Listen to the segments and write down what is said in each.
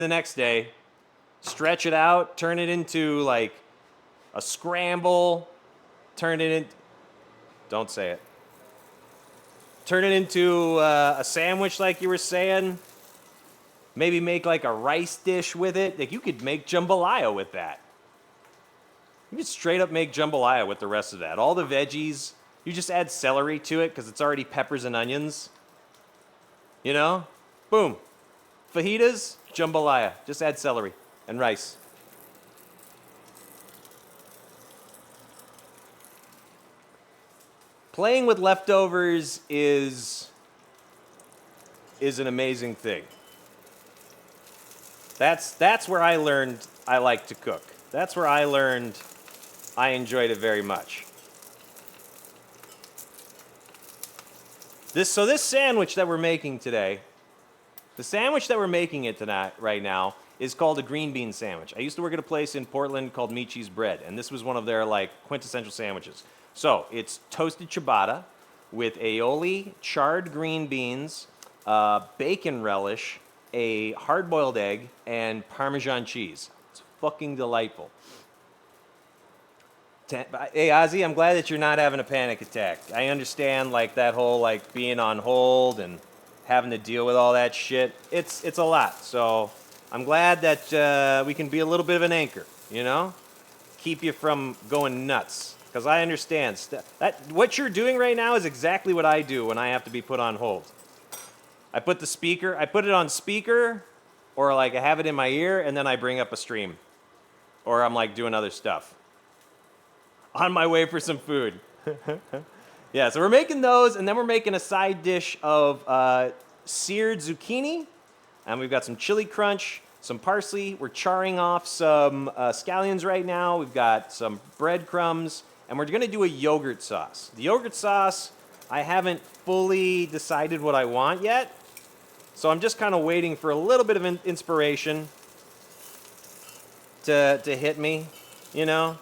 the next day, stretch it out, turn it into like a scramble, turn it in. Don't say it. Turn it into a sandwich, like you were saying. Maybe make like a rice dish with it. Like you could make jambalaya with that. You could straight up make jambalaya with the rest of that. All the veggies, you just add celery to it because it's already peppers and onions. You know? Boom. Fajitas, jambalaya. Just add celery and rice. Playing with leftovers is an amazing thing. That's where I learned I like to cook. That's where I learned I enjoyed it very much. This sandwich that we're making today, the sandwich that we're making it tonight, right now, is called a green bean sandwich. I used to work at a place in Portland called Michi's Bread, and this was one of their like quintessential sandwiches. So it's toasted ciabatta with aioli, charred green beans, bacon relish, a hard-boiled egg, and Parmesan cheese. It's fucking delightful. Hey, Ozzy, I'm glad that you're not having a panic attack. I understand, like, that whole, like, being on hold and having to deal with all that shit. It's a lot. So I'm glad that we can be a little bit of an anchor, you know? Keep you from going nuts. Because I understand. What you're doing right now is exactly what I do when I have to be put on hold. I put it on speaker, or, like, I have it in my ear, and then I bring up a stream. Or I'm, like, doing other stuff. On my way for some food. Yeah, so we're making those, and then we're making a side dish of seared zucchini, and we've got some chili crunch, some parsley. We're charring off some scallions right now. We've got some breadcrumbs, and we're gonna do a yogurt sauce. The yogurt sauce, I haven't fully decided what I want yet, so I'm just kind of waiting for a little bit of inspiration to hit me, you know?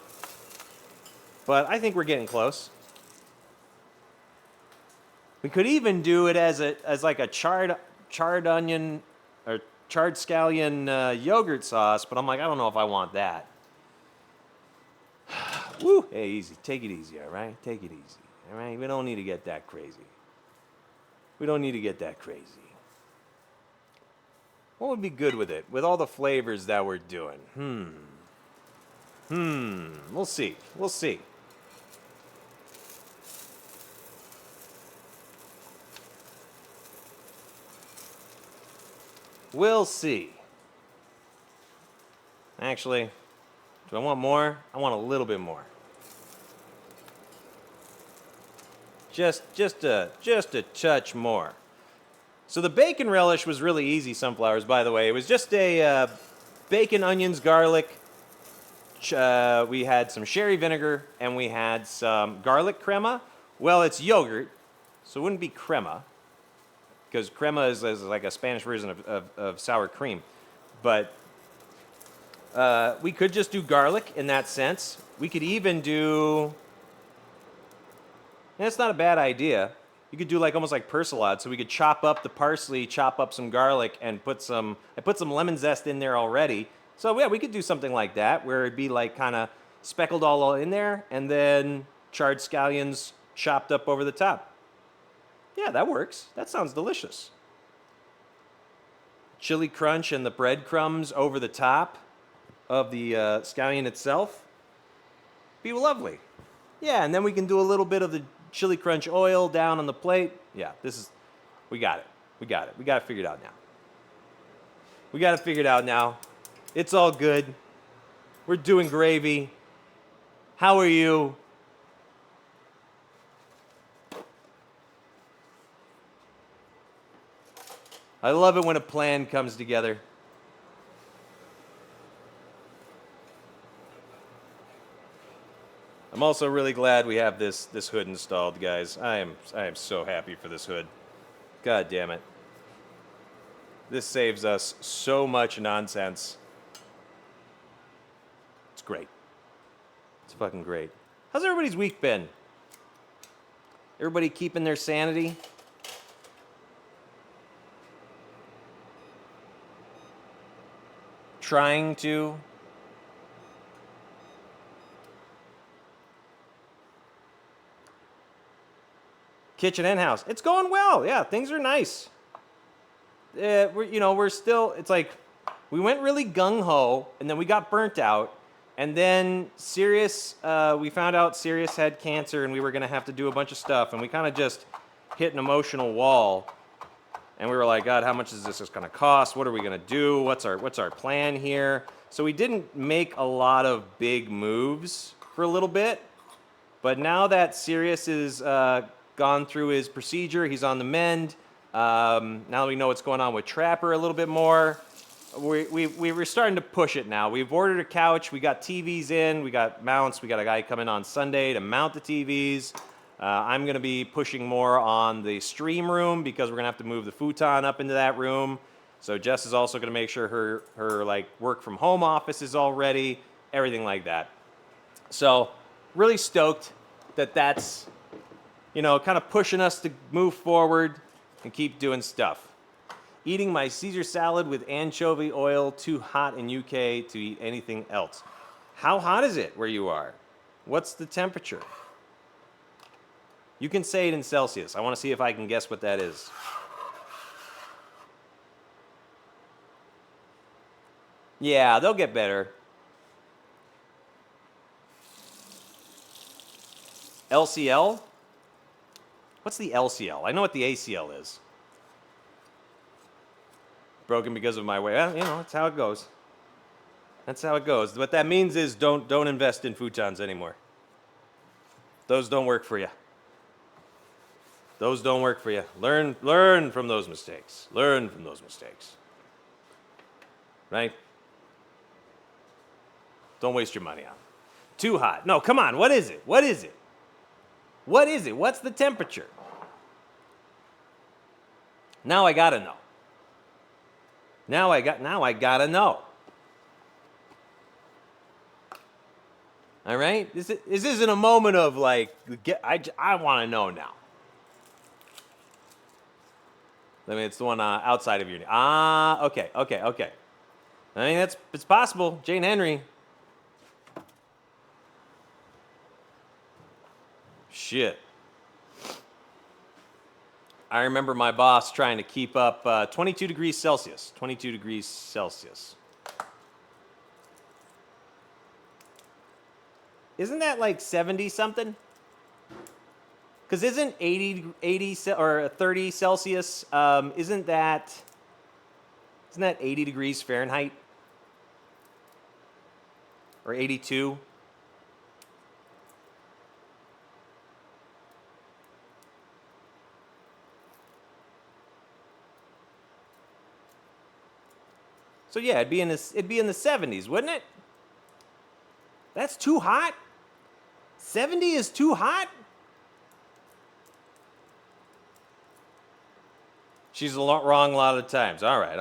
But I think we're getting close. We could even do it as like a charred onion or charred scallion yogurt sauce, but I'm like, I don't know if I want that. Woo! Hey, easy. Take it easy, all right? Take it easy, all right? We don't need to get that crazy. We don't need to get that crazy. What would be good with it? With all the flavors that we're doing? We'll see. We'll see. We'll see. Actually, do I want more? I want a little bit more. Just a touch more. So the bacon relish was really easy, sunflowers, by the way. It was just a bacon, onions, garlic. We had some sherry vinegar, and we had some garlic crema. Well, it's yogurt, so it wouldn't be crema, because crema is like a Spanish version of sour cream. But we could just do garlic in that sense. We could even do... That's not a bad idea. You could do like almost like persilade. So we could chop up the parsley, chop up some garlic, and put some lemon zest in there already. So yeah, we could do something like that, where it'd be like kind of speckled all in there, and then charred scallions chopped up over the top. Yeah, that works. That sounds delicious. Chili crunch and the breadcrumbs over the top of the scallion itself. Be lovely. Yeah, and then we can do a little bit of the chili crunch oil down on the plate. Yeah, we got it. We got it. We got it figured out now. We got it figured out now. It's all good. We're doing gravy. How are you? I love it when a plan comes together. I'm also really glad we have this hood installed, guys. I am so happy for this hood. God damn it. This saves us so much nonsense. It's great. It's fucking great. How's everybody's week been? Everybody keeping their sanity? trying to. Kitchen and house. It's going well. Yeah, things are nice. We're still, it's like, we went really gung-ho, and then we got burnt out, and then Sirius, we found out Sirius had cancer, and we were going to have to do a bunch of stuff, and we kind of just hit an emotional wall, and we were like, God, how much is this going to cost? What are we going to do? What's our plan here? So we didn't make a lot of big moves for a little bit, but now that Sirius is gone through his procedure, he's on the mend. Now we know what's going on with Trapper a little bit more. We were starting to push it now. We've ordered a couch. We got TVs in. We got mounts. We got a guy coming on Sunday to mount the TVs. I'm going to be pushing more on the stream room because we're going to have to move the futon up into that room. So Jess is also going to make sure her like work from home office is all ready, everything like that. So really stoked that that's, kind of pushing us to move forward and keep doing stuff. Eating my Caesar salad with anchovy oil, too hot in UK to eat anything else. How hot is it where you are? What's the temperature? You can say it in Celsius. I want to see if I can guess what that is. Yeah, they'll get better. LCL? What's the LCL? I know what the ACL is. Broken because of my weight. Well, that's how it goes. That's how it goes. What that means is don't invest in futons anymore. Those don't work for you. Those don't work for you. Learn from those mistakes. Learn from those mistakes. Right? Don't waste your money on it. Too hot. No, come on. What is it? What is it? What is it? What's the temperature? Now I gotta know. Now I gotta know. All right? This isn't a moment of like, I want to know now. I mean, it's the one outside of your. Okay. I mean, it's possible. Jane Henry. Shit. I remember my boss trying to keep up 22 degrees Celsius. 22 degrees Celsius. Isn't that like 70 something? Because isn't 80 or 30 Celsius, isn't that 80 degrees Fahrenheit? Or 82? So yeah, it'd be in the 70s, wouldn't it? That's too hot? 70 is too hot? She's wrong a lot of times. All right.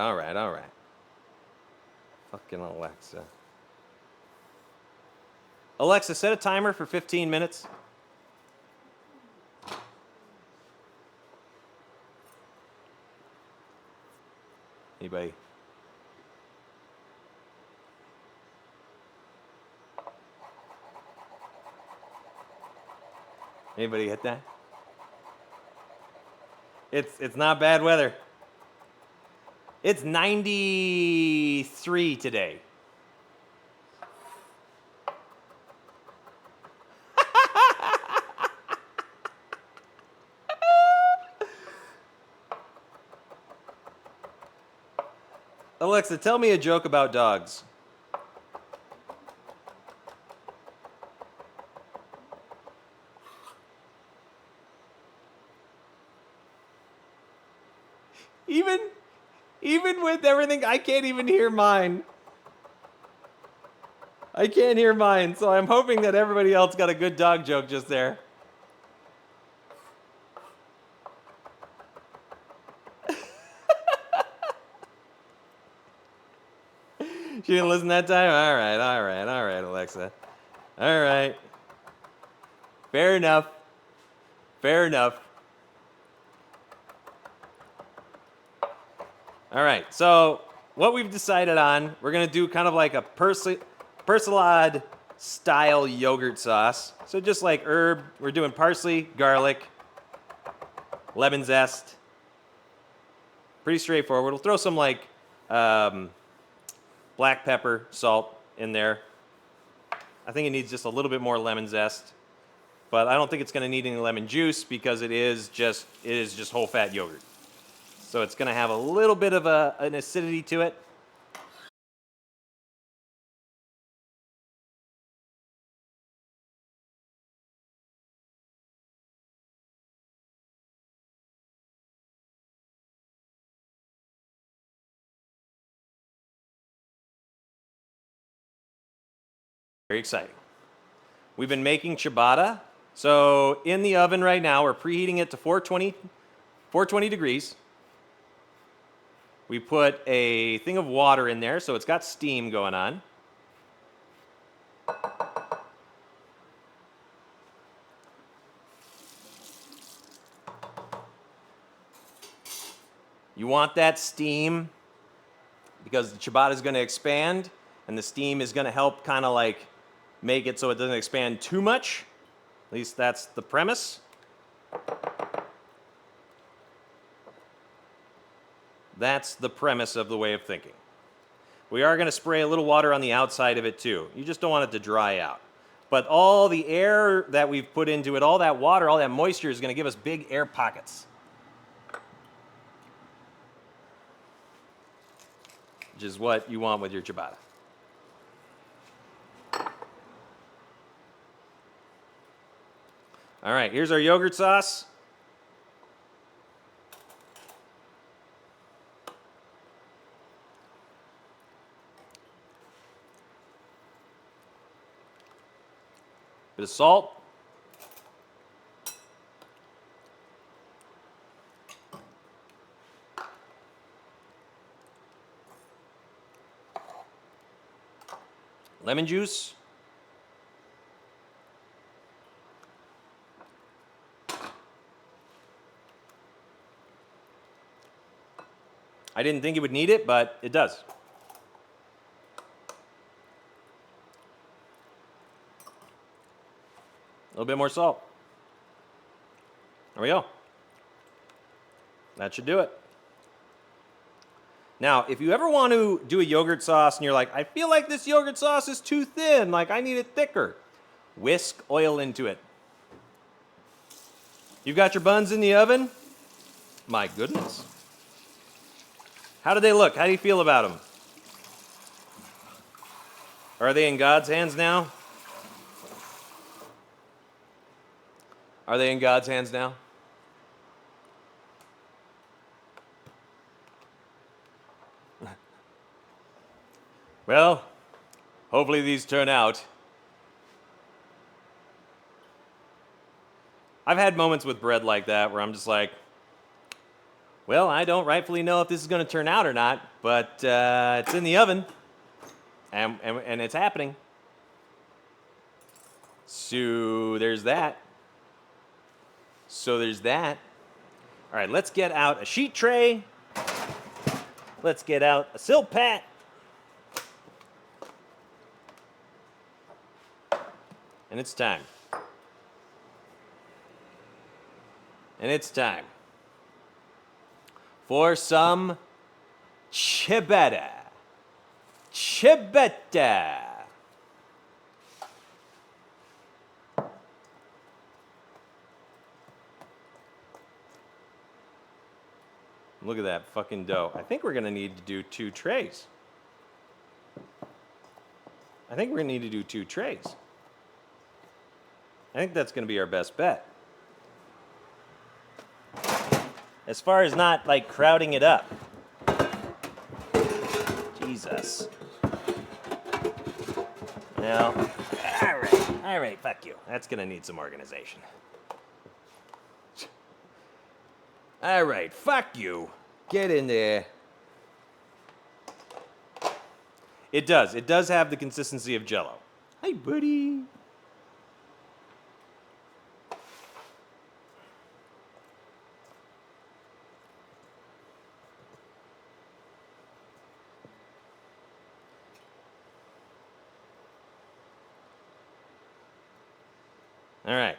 Fucking Alexa. Alexa, set a timer for 15 minutes. Anybody? Anybody hit that? It's not bad weather. It's 93 today. Alexa, tell me a joke about dogs. Even with everything, I can't even hear mine. I can't hear mine, so I'm hoping that everybody else got a good dog joke just there. She didn't listen that time? All right, Alexa. All right. Fair enough. All right, so what we've decided on, we're gonna do kind of like a persilade style yogurt sauce. So just like herb, we're doing parsley, garlic, lemon zest. Pretty straightforward. We'll throw some like black pepper, salt in there. I think it needs just a little bit more lemon zest, but I don't think it's going to need any lemon juice because it is just whole fat yogurt. So it's going to have a little bit of an acidity to it. Very exciting. We've been making ciabatta. So in the oven right now, we're preheating it to 420 degrees. We put a thing of water in there, so it's got steam going on. You want that steam because the ciabatta is going to expand, and the steam is going to help kind of like make it so it doesn't expand too much. At least that's the premise. That's the premise of the way of thinking. We are going to spray a little water on the outside of it too. You just don't want it to dry out. But all the air that we've put into it, all that water, all that moisture is going to give us big air pockets. Which is what you want with your ciabatta. All right, here's our yogurt sauce. Bit of salt. Lemon juice. I didn't think it would need it, but it does. A little bit more salt. There we go. That should do it. Now, if you ever want to do a yogurt sauce and you're like, I feel like this yogurt sauce is too thin, like I need it thicker, whisk oil into it. You've got your buns in the oven? My goodness. How do they look? How do you feel about them? Are they in God's hands now? Are they in God's hands now? Well, hopefully these turn out. I've had moments with bread like that where I'm just like, well, I don't rightfully know if this is going to turn out or not, but it's in the oven, and it's happening. So there's that. All right, let's get out a sheet tray. Let's get out a silpat. And it's time. For some ciabatta. Look at that fucking dough. I think we're going to need to do 2 trays. I think that's going to be our best bet. As far as not like crowding it up. Jesus. Now, all right, fuck you. That's going to need some organization. All right, fuck you. Get in there. It does have the consistency of Jell-O. Hi, buddy. All right.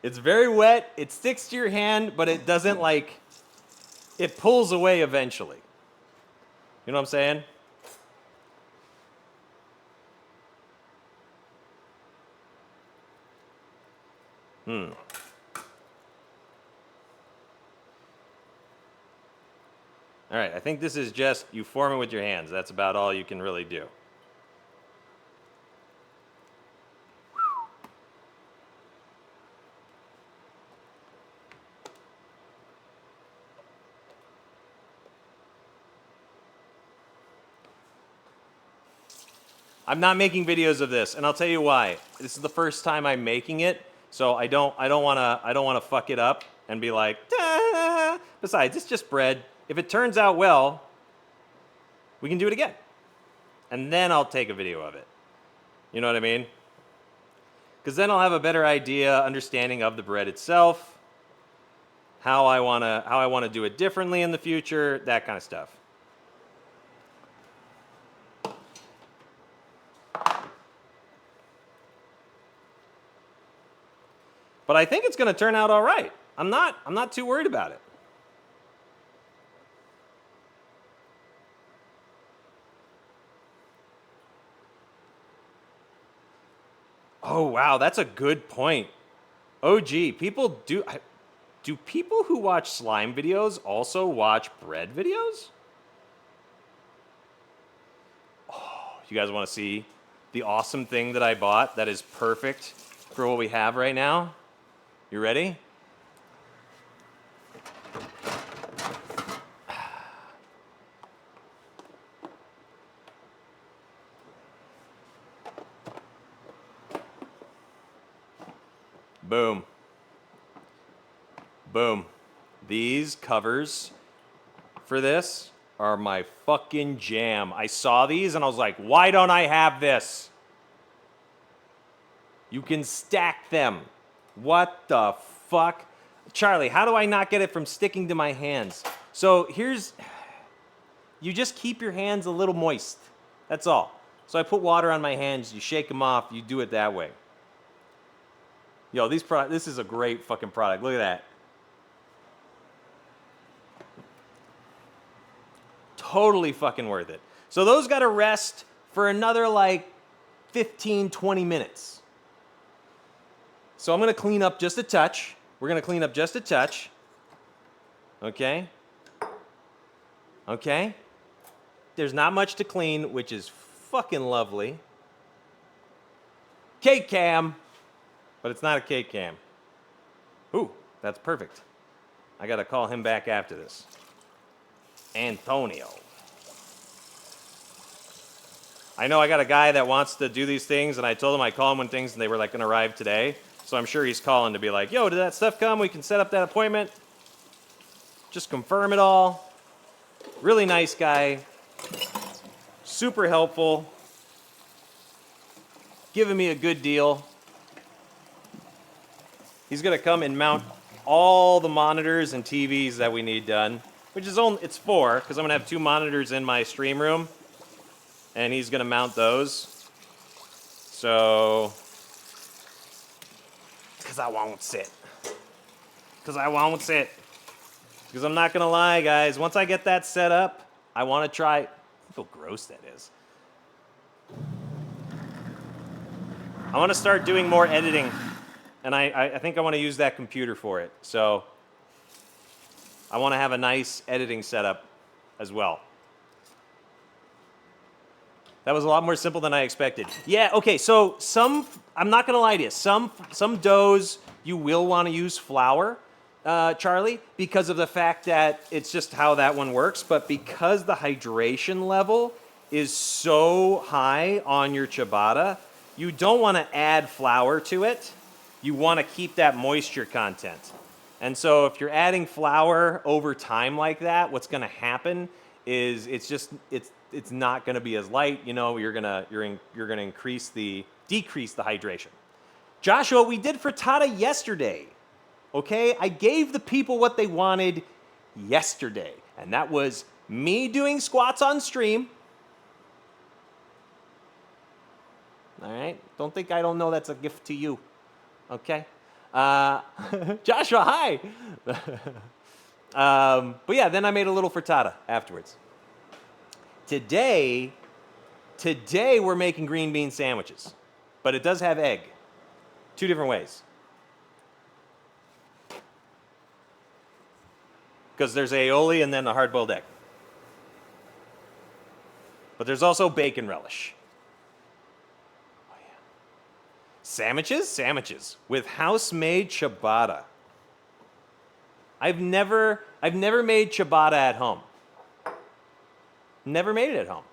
It's very wet. It sticks to your hand, but it doesn't like, it pulls away eventually. You know what I'm saying? All right, I think this is just, you form it with your hands. That's about all you can really do. I'm not making videos of this, and I'll tell you why. This is the first time I'm making it, so I don't wanna fuck it up and be like, "Duh." Besides, it's just bread. If it turns out well, we can do it again. And then I'll take a video of it. You know what I mean? Because then I'll have a better idea, understanding of the bread itself, how I wanna do it differently in the future, that kind of stuff. But I think it's going to turn out all right. I'm not too worried about it. Oh wow, that's a good point. Oh gee, do people who watch slime videos also watch bread videos? Oh, you guys want to see the awesome thing that I bought that is perfect for what we have right now? You ready? Boom. Boom. These covers for this are my fucking jam. I saw these and I was like, why don't I have this? You can stack them. What the fuck? Charlie, how do I not get it from sticking to my hands? So you just keep your hands a little moist. That's all. So I put water on my hands, you shake them off, you do it that way. Yo, this is a great fucking product. Look at that. Totally fucking worth it. So those got to rest for another like 15, 20 minutes. So I'm going to clean up just a touch. We're going to clean up just a touch. Okay? Okay? There's not much to clean, which is fucking lovely. Cake cam. But it's not a cake cam. Ooh, that's perfect. I got to call him back after this. Antonio. I know I got a guy that wants to do these things, and I told him I'd call him when things, and they were like going to arrive today. So I'm sure he's calling to be like, yo, did that stuff come? We can set up that appointment. Just confirm it all. Really nice guy. Super helpful. Giving me a good deal. He's going to come and mount all the monitors and TVs that we need done, which is it's 4, because I'm going to have 2 monitors in my stream room, and he's going to mount those. So, because I won't sit. Because I'm not going to lie, guys. Once I get that set up, I want to try. Look how gross that is. I want to start doing more editing. And I think I want to use that computer for it. So I want to have a nice editing setup as well. That was a lot more simple than I expected. Yeah, okay, so I'm not going to lie to you, some doughs you will want to use flour, Charlie, because of the fact that it's just how that one works. But because the hydration level is so high on your ciabatta, you don't want to add flour to it. You want to keep that moisture content. And so if you're adding flour over time like that, what's going to happen is it's not going to be as light. You know, you're going to decrease the hydration. Joshua, we did frittata yesterday. Okay? I gave the people what they wanted yesterday. And that was me doing squats on stream. All right? Don't think I don't know that's a gift to you. Okay? Joshua, hi! But yeah, then I made a little frittata afterwards. Today we're making green bean sandwiches. But it does have egg. 2 different ways. Because there's aioli and then a hard-boiled egg. But there's also bacon relish. Oh, yeah. Sandwiches with house-made ciabatta. I've never made ciabatta at home. Never made it at home.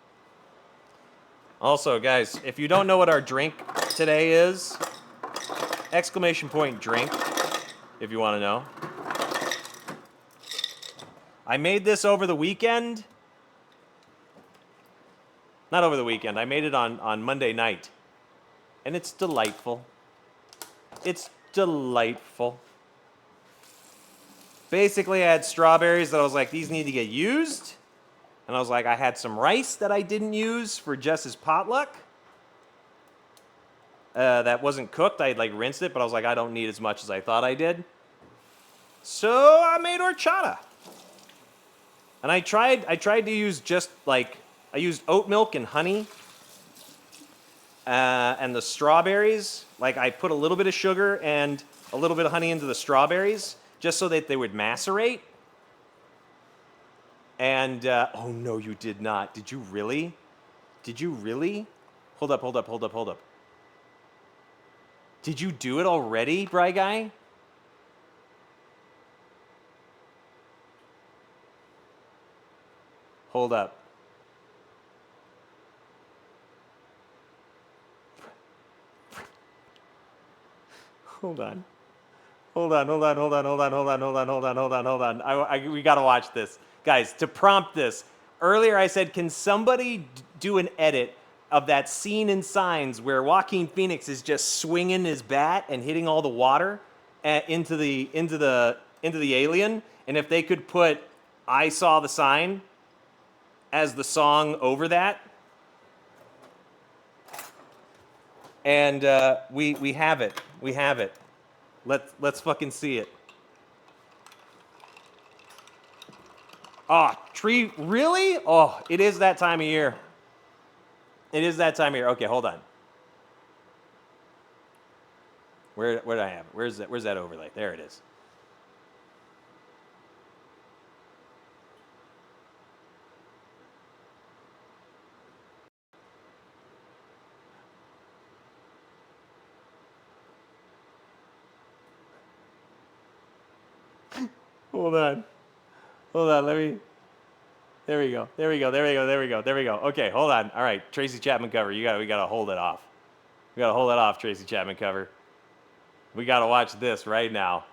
Also, guys, if you don't know what our drink today is, !drink, if you want to know. I made this over the weekend. Not over the weekend. I made it on Monday night. And it's delightful. It's delightful. Basically, I had strawberries that I was like, these need to get used. And I was like, I had some rice that I didn't use for Jess's potluck. That wasn't cooked. I had like rinsed it, but I was like, I don't need as much as I thought I did. So I made horchata. And I tried to use just like, I used oat milk and honey. And the strawberries, like I put a little bit of sugar and a little bit of honey into the strawberries just so that they would macerate. And, oh no, you did not. Did you really? Did you really? Hold up. Did you do it already, Bry Guy? Hold up. Hold on. We gotta watch this. Guys, to prompt this, earlier I said, can somebody do an edit of that scene in Signs where Joaquin Phoenix is just swinging his bat and hitting all the water into the alien? And if they could put "I Saw the Sign" as the song over that, and we have it. We have it. Let's fucking see it. Oh, tree, really? Oh, it is that time of year. It is that time of year. Okay, hold on. Where did I have it? Where's that overlay? There it is. Hold on, let me, there we go. Okay, hold on. All right, Tracy Chapman cover. We gotta hold it off. We gotta hold it off, Tracy Chapman cover. We gotta watch this right now.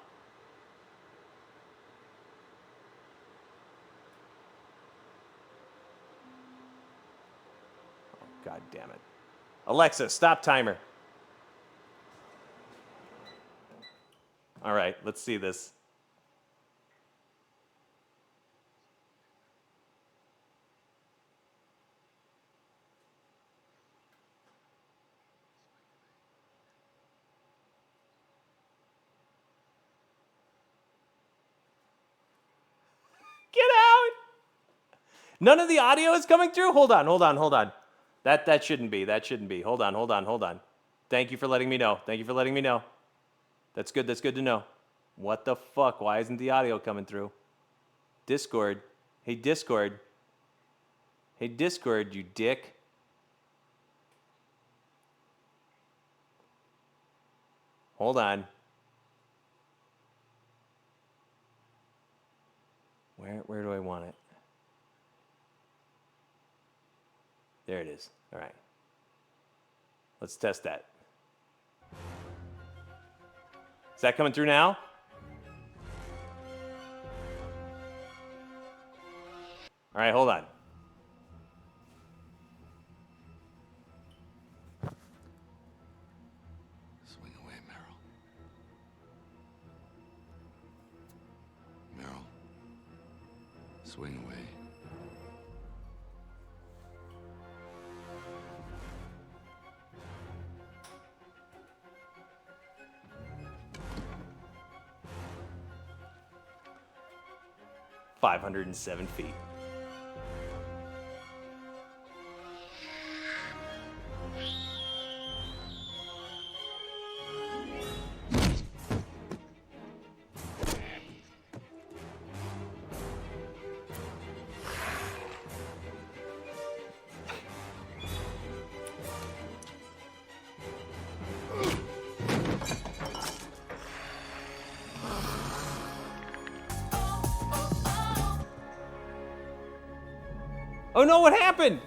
Oh, God damn it. Alexa, stop timer. All right, let's see this. Get out! None of the audio is coming through? Hold on. That shouldn't be. Hold on. Thank you for letting me know. That's good to know. What the fuck? Why isn't the audio coming through? Discord. Hey, Discord, you dick. Hold on. Where do I want it? There it is. All right. Let's test that. Is that coming through now? All right, hold on. Swing away, Meryl. Meryl. swing away. $507 feet. Oh no, what happened?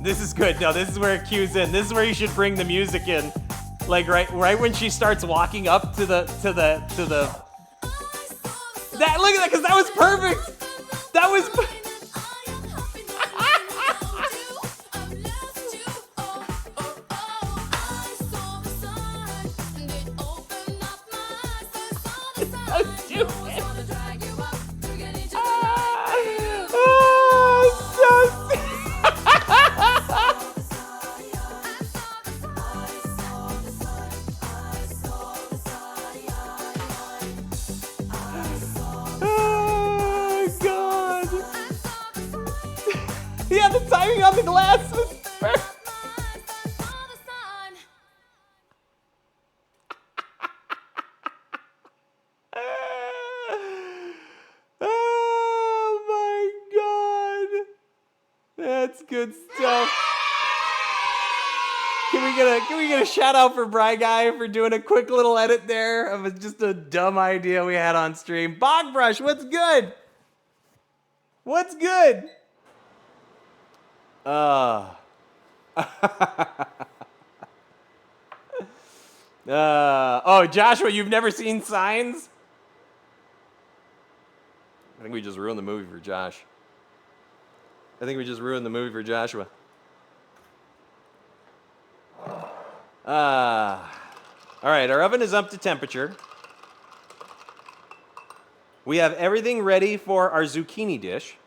This is good. No, this is where it cues in. This is where you should bring the music in. Like right when she starts walking up to the that look at that, because that was perfect. That was yeah, the timing on the glass was perfect. Oh my god. That's good stuff. Can we get a shout out for Bry Guy for doing a quick little edit there of just a dumb idea we had on stream. Bogbrush, what's good? What's good? Oh, Joshua, you've never seen Signs? I think we just ruined the movie for Josh. I think we just ruined the movie for Joshua. All right, our oven is up to temperature. We have everything ready for our zucchini dish.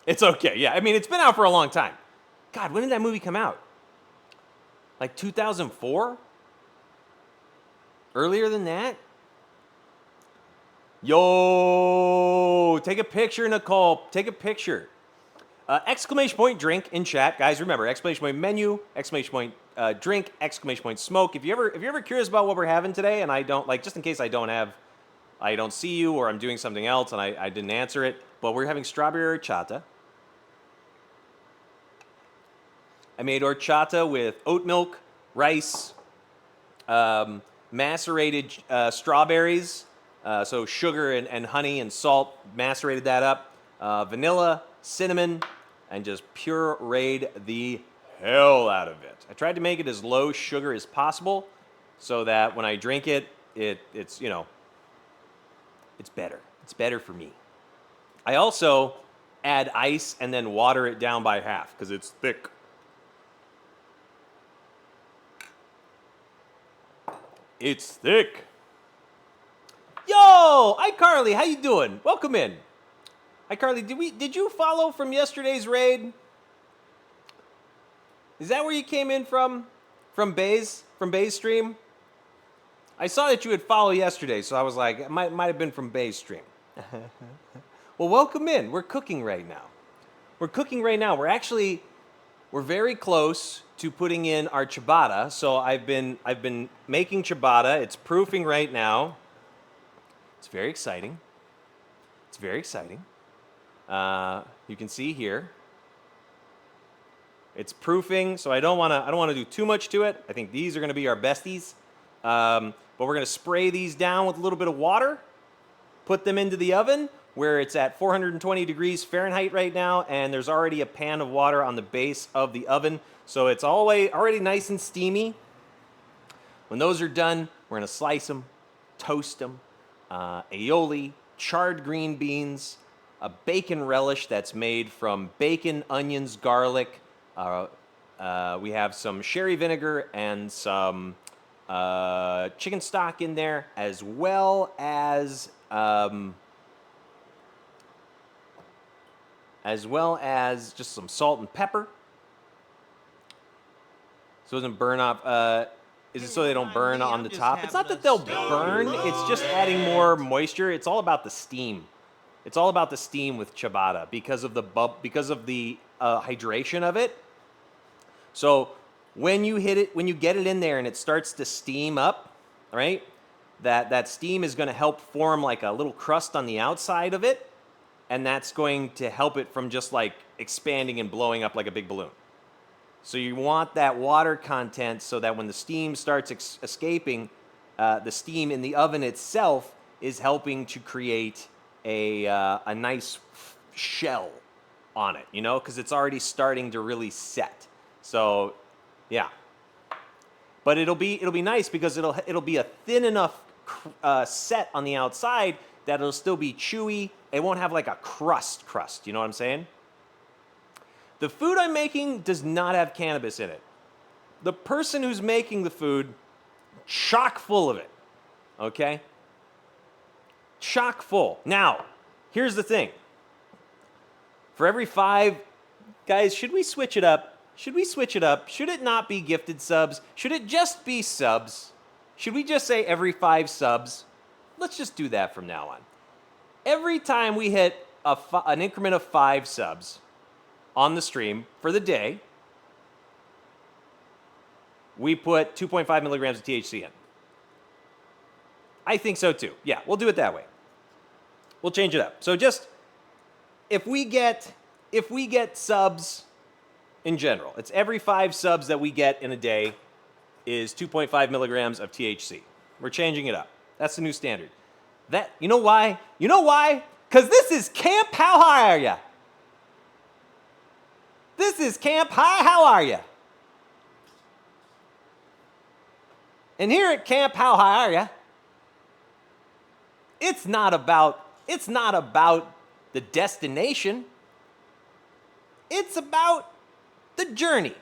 It's okay, yeah. I mean, it's been out for a long time. God, when did that movie come out? Like 2004? Earlier than that? Yo, take a picture, Nicole. Take a picture. Exclamation point drink in chat, guys. Remember, exclamation point menu, exclamation point drink, exclamation point smoke. If you're ever curious about what we're having today, and I don't just in case I don't see you or I'm doing something else and I didn't answer it, but we're having strawberry horchata. I made horchata with oat milk, rice, macerated strawberries, so sugar and honey and salt, macerated that up, vanilla, cinnamon, and just pureed the hell out of it. I tried to make it as low sugar as possible so that when I drink it, it's better. It's better for me. I also add ice and then water it down by half because it's thick. It's thick. Yo, hi Carly, how you doing? Welcome in. Hi Carly, did you follow from yesterday's raid? Is that where you came in from? From Bay's stream? I saw that you had followed yesterday, so I was like, it might have been from Bay's stream. Well, welcome in. We're cooking right now. We're very close to putting in our ciabatta. So I've been making ciabatta. It's proofing right now. It's very exciting. You can see here. It's proofing, so I don't want to do too much to it. I think these are going to be our besties. But we're going to spray these down with a little bit of water, put them into the oven. where it's at 420 degrees Fahrenheit right now, and there's already a pan of water on the base of the oven, so it's already nice and steamy. When those are done, we're gonna slice them, toast them, aioli, charred green beans, a bacon relish that's made from bacon, onions, garlic. We have some sherry vinegar and some chicken stock in there, as well as just some salt and pepper. So it doesn't burn off. Is it so they don't burn on the top? It's not that they'll burn, it's just adding more moisture. It's all about the steam. It's all about the steam with ciabatta because of the hydration of it. So when you get it in there and it starts to steam up, right? That steam is going to help form like a little crust on the outside of it, and that's going to help it from just like expanding and blowing up like a big balloon. So you want that water content so that when the steam starts escaping, the steam in the oven itself is helping to create a nice shell on it, you know, because it's already starting to really set. So, yeah. But it'll be nice because it'll be a thin enough set on the outside that it'll still be chewy. It won't have like a crust, you know what I'm saying? The food I'm making does not have cannabis in it. The person who's making the food, chock full of it, okay? Chock full. Now, here's the thing. For every 5, guys, should we switch it up? Should we switch it up? Should it not be gifted subs? Should it just be subs? Should we just say every 5 subs? Let's just do that from now on. Every time we hit an increment of 5 subs on the stream for the day, we put 2.5 milligrams of THC in. I think so too. Yeah, we'll do it that way. We'll change it up. So just if we get subs in general, it's every 5 subs that we get in a day is 2.5 milligrams of THC. We're changing it up. That's the new standard. You know why? You know why? Because this is Camp How High Are Ya? This is Camp High How Are Ya? And here at Camp How High Are Ya, it's not about the destination. It's about the journey.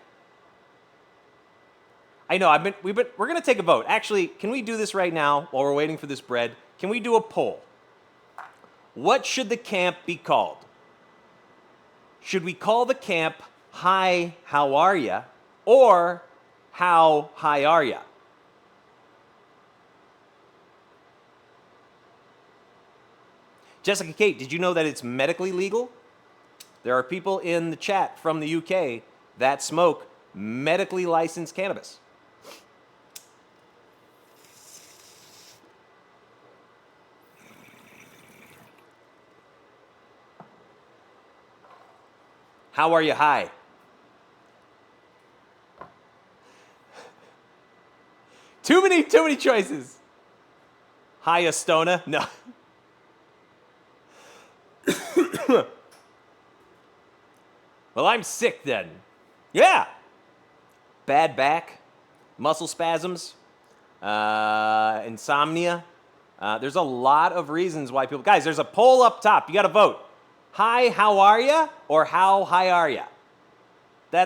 I know we're going to take a vote. Actually, can we do this right now while we're waiting for this bread? Can we do a poll? What should the camp be called? Should we call the camp Hi, How Are Ya? Or How High Are Ya? Jessica Kate, did you know that it's medically legal? There are people in the chat from the UK that smoke medically licensed cannabis. How are you high? Too many choices. High Astona? No. Well, I'm sick then. Yeah. Bad back, muscle spasms, insomnia. There's a lot of reasons why people... Guys, there's a poll up top. You got to vote. Hi, how are ya? Or how high are ya?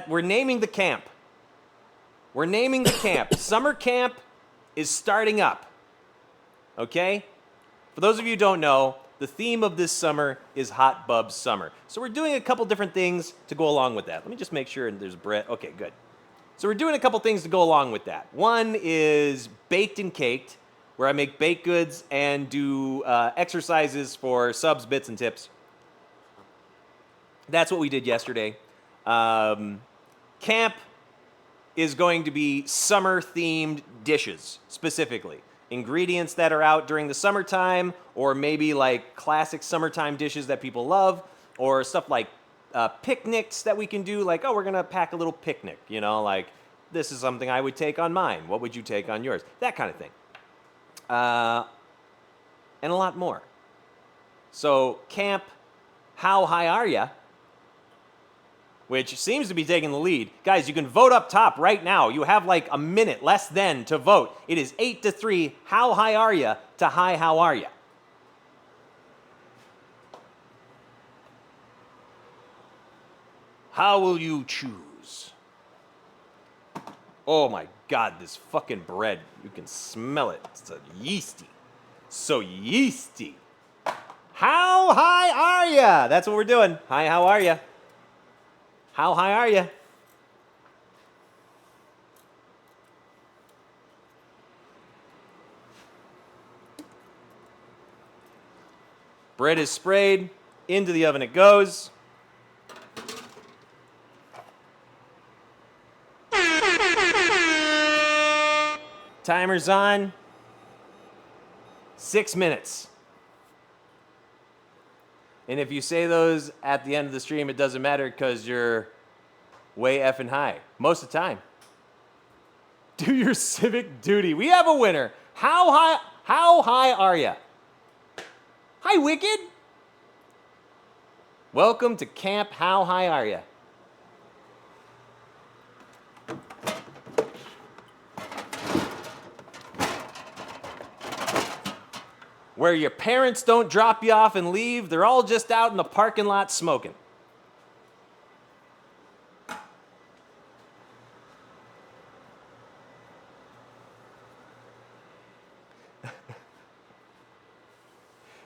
We're naming the camp. We're naming the camp. Summer camp is starting up. Okay? For those of you who don't know, the theme of this summer is Hot Bubs Summer. So we're doing a couple different things to go along with that. Let me just make sure there's bread. Okay, good. So we're doing a couple things to go along with that. One is baked and caked, where I make baked goods and do exercises for subs, bits, and tips. That's what we did yesterday. Camp is going to be summer-themed dishes, specifically. Ingredients that are out during the summertime, or maybe like classic summertime dishes that people love, or stuff like picnics that we can do, like, oh, we're going to pack a little picnic, you know, like, this is something I would take on mine. What would you take on yours? That kind of thing. And a lot more. So Camp How High Are Ya, which seems to be taking the lead. Guys, you can vote up top right now. You have like a minute less than to vote. It is 8-3. How high are ya to hi, how are ya? How will you choose? Oh my God, this fucking bread. You can smell it. It's so yeasty. So yeasty. How high are ya? That's what we're doing. Hi, how are ya? How high are ya? Bread is sprayed. Into the oven it goes. Timer's on. 6 minutes. And if you say those at the end of the stream, it doesn't matter because you're way effing high. Most of the time. Do your civic duty. We have a winner. How high are ya? Hi, Wicked. Welcome to Camp How High Are Ya? Where your parents don't drop you off and leave, they're all just out in the parking lot smoking.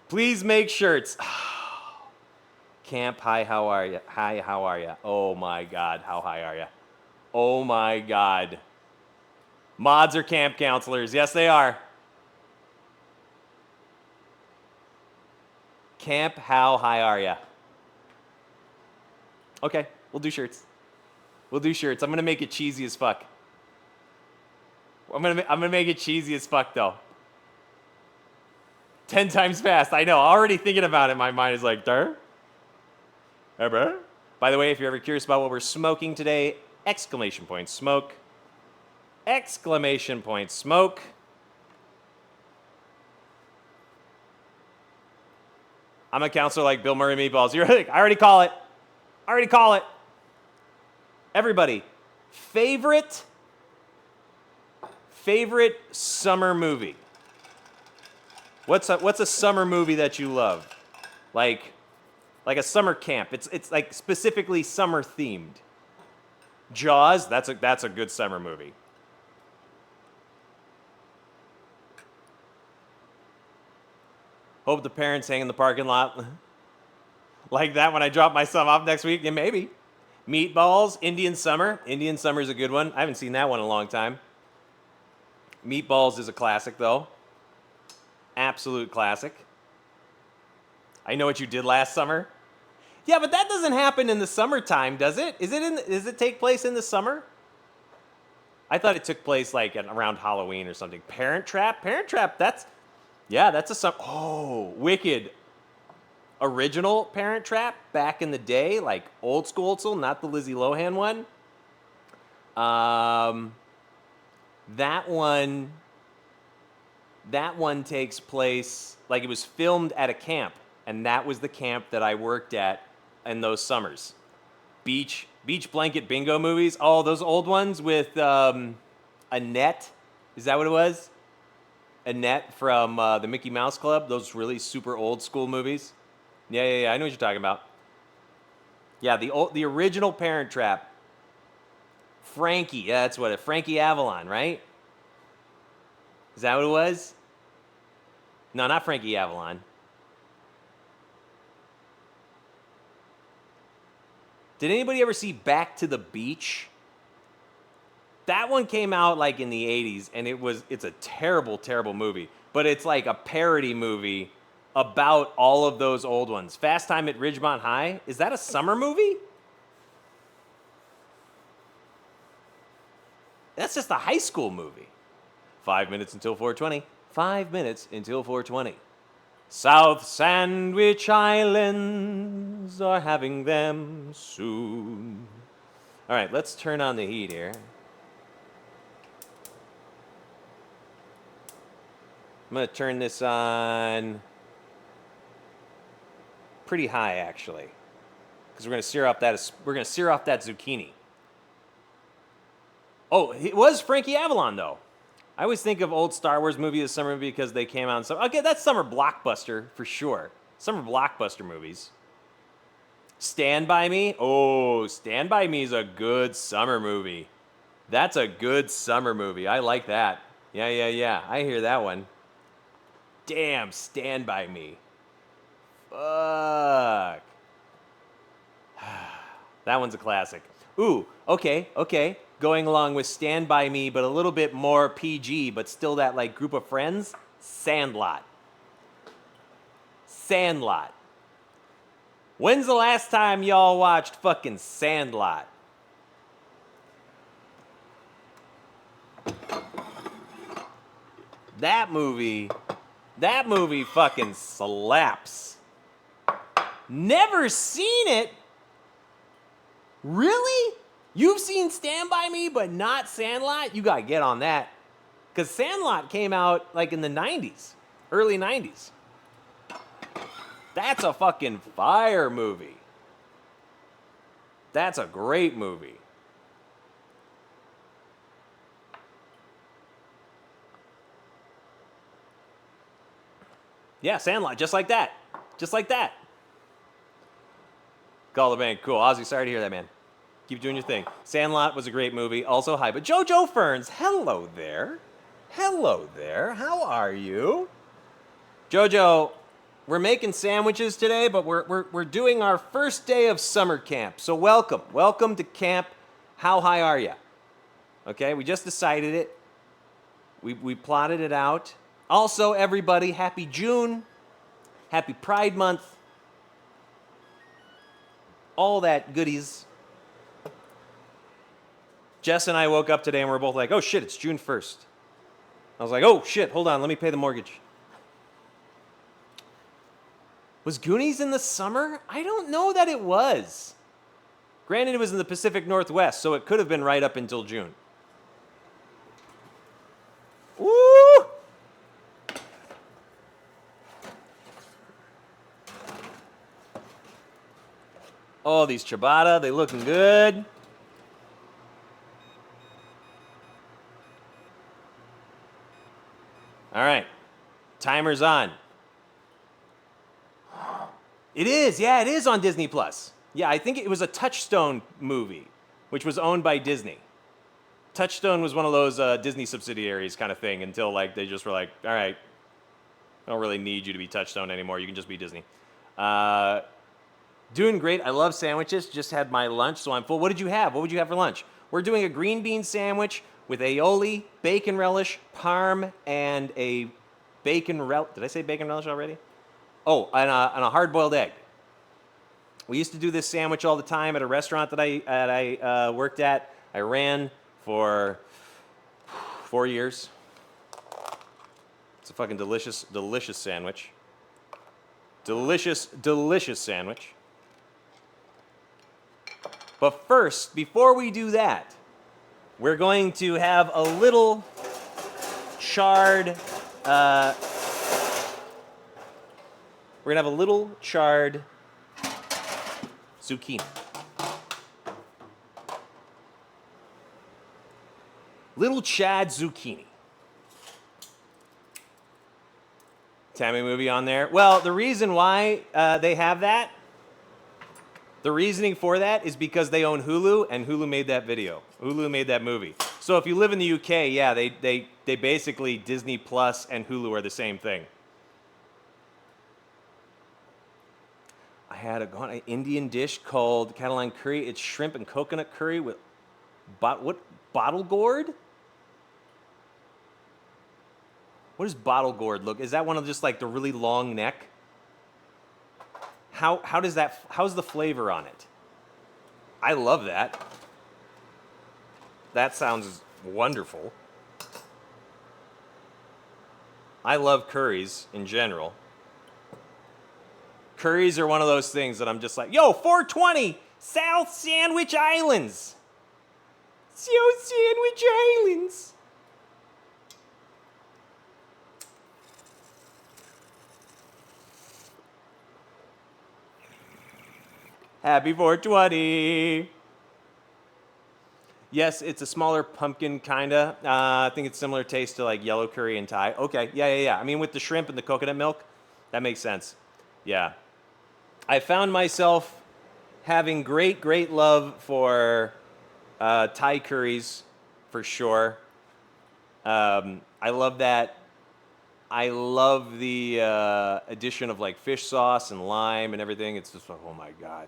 Please make shirts. Camp Hi, how are ya? Hi, how are ya? Oh my God, how high are ya? Oh my God. Mods are camp counselors. Yes, they are. Camp How High Are Ya? Okay, we'll do shirts. We'll do shirts. I'm gonna make it cheesy as fuck. I'm gonna make it cheesy as fuck though. 10 times fast. I know. Already thinking about it, my mind is like, "Durr." By the way, if you're ever curious about what we're smoking today, exclamation point smoke. Exclamation point smoke. I'm a counselor like Bill Murray Meatballs. You're like, I already call it. I already call it. Everybody, favorite summer movie? What's a summer movie that you love? Like a summer camp. It's like specifically summer themed. Jaws, that's a good summer movie. Hope the parents hang in the parking lot. Like that when I drop my son off next week. Yeah, maybe. Meatballs, Indian Summer. Indian Summer is a good one. I haven't seen that one in a long time. Meatballs is a classic, though. Absolute classic. I Know What You Did Last Summer. Yeah, but that doesn't happen in the summertime, does it? Does it take place in the summer? I thought it took place like around Halloween or something. Parent Trap? Parent Trap, that's a summer. Oh, Wicked. Original Parent Trap back in the day, like old school, not the Lizzie Lohan one. That one takes place, like it was filmed at a camp, and that was the camp that I worked at in those summers. Beach blanket bingo movies. Oh, those old ones with Annette. Is that what it was? Annette from the Mickey Mouse Club. Those really super old school movies. Yeah. I know what you're talking about. Yeah, the original Parent Trap. Frankie. Yeah, that's what it. Frankie Avalon, right? Is that what it was? No, not Frankie Avalon. Did anybody ever see Back to the Beach? That one came out like in the 80s, and it's a terrible, terrible movie. But it's like a parody movie about all of those old ones. Fast Time at Ridgemont High. Is that a summer movie? That's just a high school movie. 5 minutes until 4:20. 5 minutes until 4:20. South Sandwich Islands are having them soon. All right, let's turn on the heat here. I'm going to turn this on pretty high actually, because we're gonna sear off that zucchini. Oh, it was Frankie Avalon though. I always think of old Star Wars movies as summer movie because they came out in summer. Okay, that's summer blockbuster for sure. Summer blockbuster movies. Stand By Me. Oh, Stand By Me is a good summer movie. That's a good summer movie. I like that. Yeah. I hear that one. Damn, Stand By Me. Fuck. That one's a classic. Ooh, okay. Going along with Stand By Me, but a little bit more PG, but still that like group of friends. Sandlot. When's the last time y'all watched fucking Sandlot? That movie fucking slaps. Never seen it? Really? You've seen Stand By Me, but not Sandlot? You gotta get on that. Because Sandlot came out like in the 90s, early 90s. That's a fucking fire movie. That's a great movie. Yeah, Sandlot, just like that. Call the bank, cool. Ozzy, sorry to hear that, man. Keep doing your thing. Sandlot was a great movie, also high. But JoJo Ferns, hello there. How are you? JoJo, we're making sandwiches today, but we're doing our first day of summer camp. So welcome to camp. How high are you? Okay, we just decided it. We plotted it out. Also, everybody, happy June. Happy Pride Month. All that goodies. Jess and I woke up today and we're both like, oh shit, it's June 1st. I was like, oh shit, hold on, let me pay the mortgage. Was Goonies in the summer? I don't know that it was. Granted, it was in the Pacific Northwest, so it could have been right up until June. Woo! Oh, these ciabatta, they looking good. All right, timer's on. It is on Disney Plus. Yeah, I think it was a Touchstone movie, which was owned by Disney. Touchstone was one of those Disney subsidiaries kind of thing until like they just were like, all right, I don't really need you to be Touchstone anymore. You can just be Disney. Doing great. I love sandwiches. Just had my lunch, so I'm full. What did you have? What would you have for lunch? We're doing a green bean sandwich with aioli, bacon relish, parm, and a bacon relish. Did I say bacon relish already? Oh, and a hard-boiled egg. We used to do this sandwich all the time at a restaurant that I worked at. I ran for 4 years. It's a fucking delicious sandwich. Delicious sandwich. But first, before we do that, we're going to have a little charred zucchini. Little Chad zucchini. Tammy movie on there. Well, the reason why they have that, the reasoning for that is because they own Hulu, and Hulu made that video. Hulu made that movie. So if you live in the UK, yeah, they basically, Disney Plus and Hulu are the same thing. I had an Indian dish called Catalan curry. It's shrimp and coconut curry with bottle gourd? What does bottle gourd look? Is that one of just like the really long neck? How's the flavor on it? I love that. That sounds wonderful. I love curries in general. Curries are one of those things that I'm just like, yo, 420, South Sandwich Islands. South Sandwich Islands. Happy 420. Yes, it's a smaller pumpkin, kinda. I think it's similar taste to like yellow curry and Thai. Okay, yeah. I mean, with the shrimp and the coconut milk, that makes sense. Yeah. I found myself having great love for Thai curries, for sure. I love that. I love the addition of like fish sauce and lime and everything. It's just like, oh my God.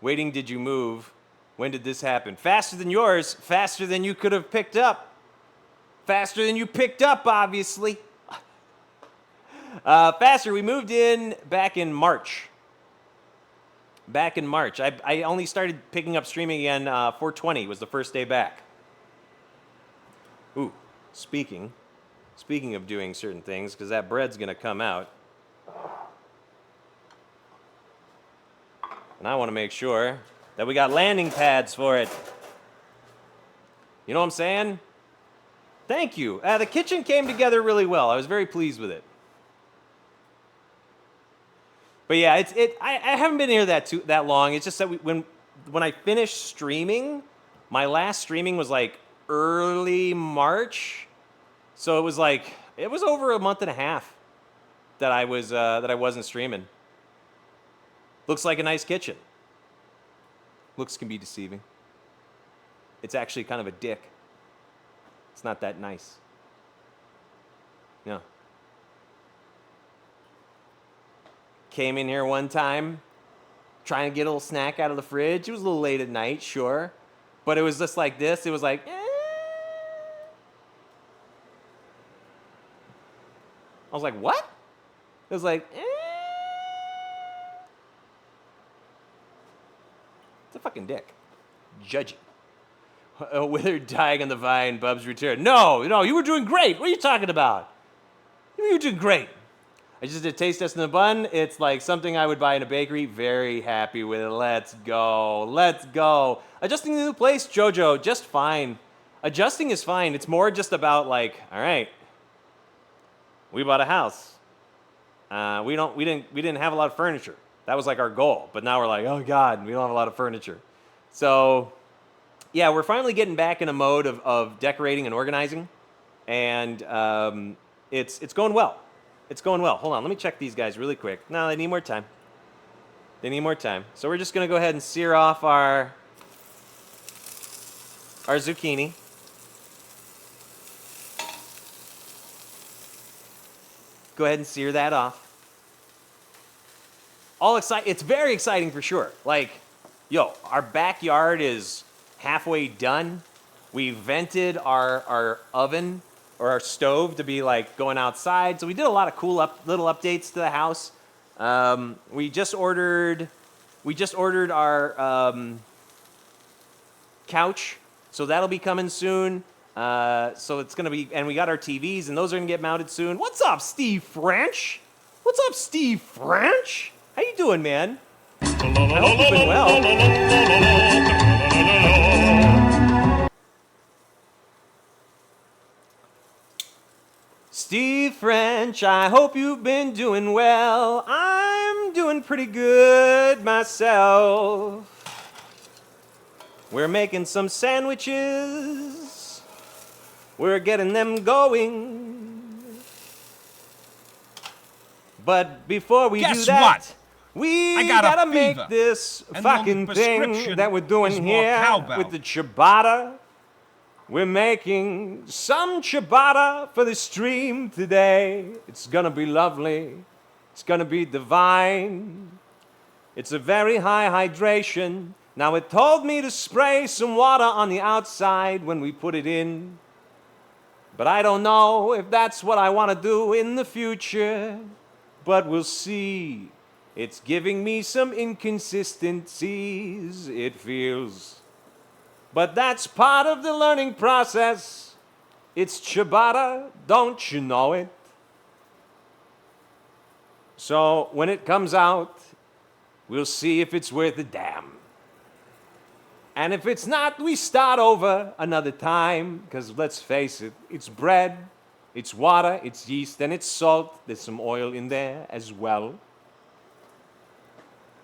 Waiting, did you move? When did this happen? Faster than yours, faster than you could have picked up. Faster than you picked up, obviously. Faster, we moved in back in March. I only started picking up streaming again, 420 was the first day back. Ooh, speaking of doing certain things, because that bread's going to come out. And I want to make sure that we got landing pads for it. You know what I'm saying? Thank you. The kitchen came together really well. I was very pleased with it. But yeah, I haven't been here that long. It's just that when I finished streaming, my last streaming was like early March. So it was over a month and a half that I wasn't streaming. Looks like a nice kitchen. Looks can be deceiving. It's actually kind of a dick. It's not that nice. No. Came in here one time, trying to get a little snack out of the fridge. It was a little late at night, sure. But it was just like this. It was like, I was like, what? It was like, It's a fucking dick. Judgy. Withered dying on the vine, Bub's return. No, you were doing great. What are you talking about? You were doing great. I just did a taste test in the bun. It's like something I would buy in a bakery. Very happy with it. Let's go. Adjusting to the new place, Jojo, just fine. Adjusting is fine. It's more just about like, all right, we bought a house. We didn't have a lot of furniture. That was like our goal. But now we're like, oh God, we don't have a lot of furniture. So yeah, we're finally getting back in a mode of decorating and organizing. And it's going well. It's going well. Hold on, let me check these guys really quick. No, they need more time. So we're just gonna go ahead and sear off our zucchini. Go ahead and sear that off. It's very exciting for sure. Like, our backyard is halfway done. We vented our oven or our stove to be like going outside. So we did a lot of cool little updates to the house. We just ordered our couch, so that'll be coming soon. So it's gonna be, and we got our TVs, and those are gonna get mounted soon. What's up, Steve French? How you doing, man? I hope you've been well. Steve French, I hope you've been doing well. I'm doing pretty good myself. We're making some sandwiches. We're getting them going. But before we do that, we gotta make this fucking thing that we're doing here with the ciabatta. We're making some ciabatta for the stream today. It's gonna be lovely. It's gonna be divine. It's a very high hydration. Now it told me to spray some water on the outside when we put it in. But I don't know if that's what I want to do in the future. But we'll see. It's giving me some inconsistencies, it feels. But that's part of the learning process. It's ciabatta, don't you know it? So when it comes out, we'll see if it's worth a damn. And if it's not, we start over another time, because let's face it, it's bread, it's water, it's yeast, and it's salt. There's some oil in there as well.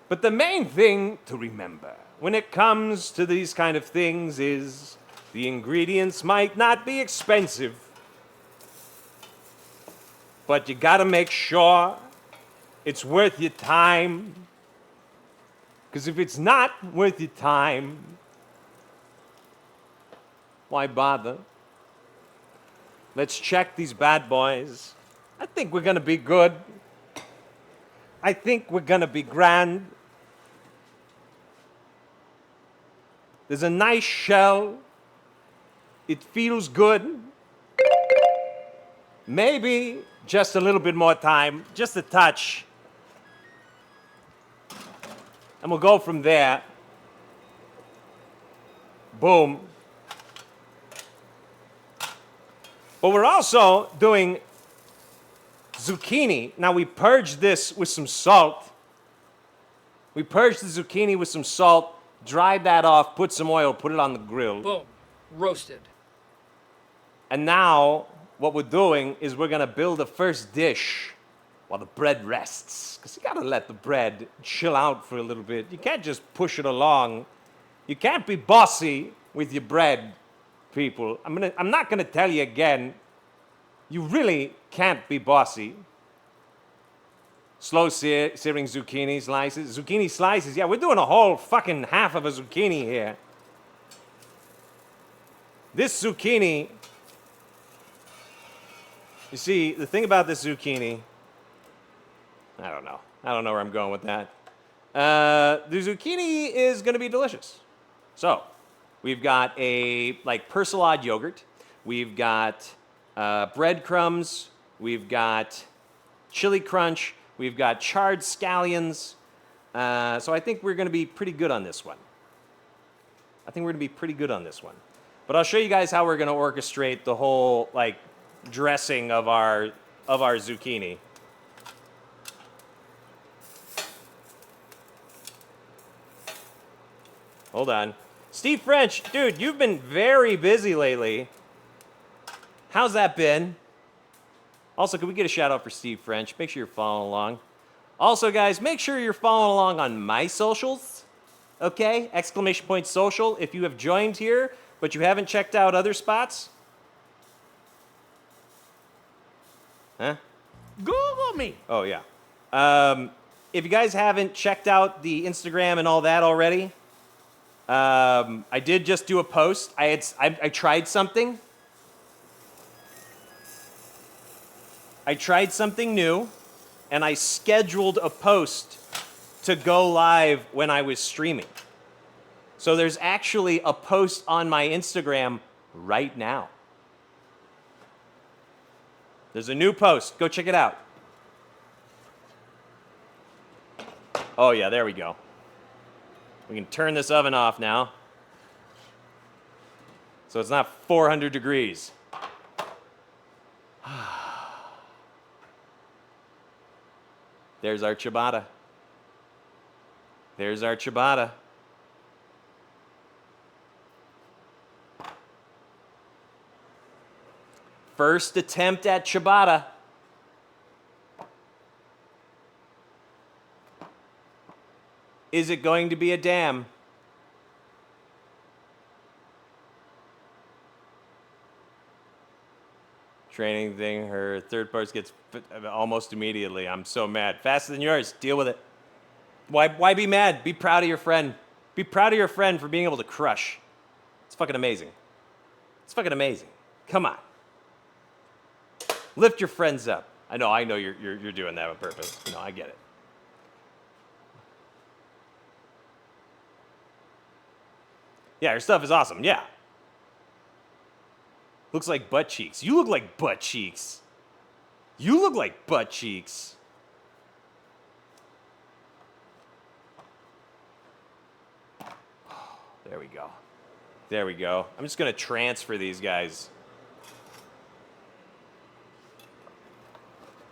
But the main thing to remember when it comes to these kind of things is the ingredients might not be expensive, but you gotta make sure it's worth your time. Because if it's not worth your time, why bother? Let's check these bad boys. I think we're gonna be good. I think we're gonna be grand. There's a nice shell. It feels good. Maybe just a little bit more time, just a touch. And we'll go from there. Boom. But we're also doing zucchini. Now we purged this with some salt. We purged the zucchini with some salt, dried that off, put some oil, put it on the grill. Boom. Roasted. And now what we're doing is we're gonna build a first dish while the bread rests. Because you gotta let the bread chill out for a little bit. You can't just push it along. You can't be bossy with your bread, people. I'm not gonna tell you again. You really can't be bossy. Slow searing zucchini slices. Zucchini slices, yeah, we're doing a whole fucking half of a zucchini here. This zucchini, you see, the thing about this zucchini, I don't know where I'm going with that. The zucchini is gonna be delicious. So, we've got a Persilade yogurt. We've got breadcrumbs. We've got chili crunch. We've got charred scallions. So I think we're gonna be pretty good on this one. But I'll show you guys how we're gonna orchestrate the whole dressing of our zucchini. Hold on. Steve French, dude, you've been very busy lately. How's that been? Also, could we get a shout out for Steve French? Make sure you're following along. Also, guys, make sure you're following along on my socials. Okay? Exclamation point social. If you have joined here, but you haven't checked out other spots. Huh? Google me. Oh, yeah. If you guys haven't checked out the Instagram and all that already, I did just do a post. I tried something. I tried something new, and I scheduled a post to go live when I was streaming. So there's actually a post on my Instagram right now. There's a new post. Go check it out. Oh, yeah, there we go. We can turn this oven off now. So it's not 400 degrees. There's our ciabatta. There's our ciabatta. First attempt at ciabatta. Is it going to be a dam? Training thing, her third parts gets almost immediately. I'm so mad. Faster than yours. Deal with it. Why be mad? Be proud of your friend. Be proud of your friend for being able to crush. It's fucking amazing. It's fucking amazing. Come on. Lift your friends up. I know you're doing that on purpose. No, I get it. Yeah, your stuff is awesome. Yeah. Looks like butt cheeks. You look like butt cheeks. You look like butt cheeks. There we go. There we go. I'm just going to transfer these guys.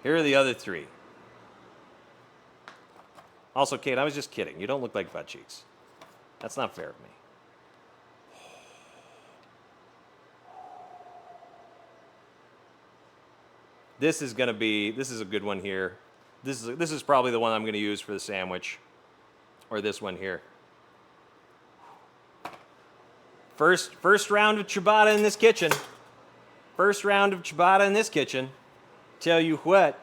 Here are the other three. Also, Kate, I was just kidding. You don't look like butt cheeks. That's not fair of me. This is a good one here. This is probably the one I'm going to use for the sandwich. or this one here. First round of ciabatta in this kitchen. First round of ciabatta in this kitchen. Tell you what.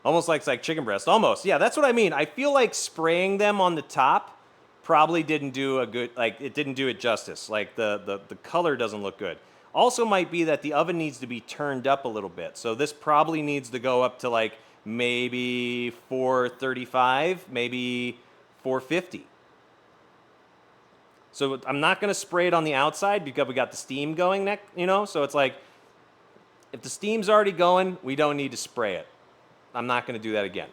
Almost like chicken breast. Almost. Yeah, that's what I mean. I feel like spraying them on the top probably didn't do a good, like it didn't do it justice. Like the color doesn't look good. Also might be that the oven needs to be turned up a little bit. So this probably needs to go up to like maybe 435, maybe 450. So I'm not going to spray it on the outside because we got the steam going, so it's like, if the steam's already going, we don't need to spray it. I'm not going to do that again.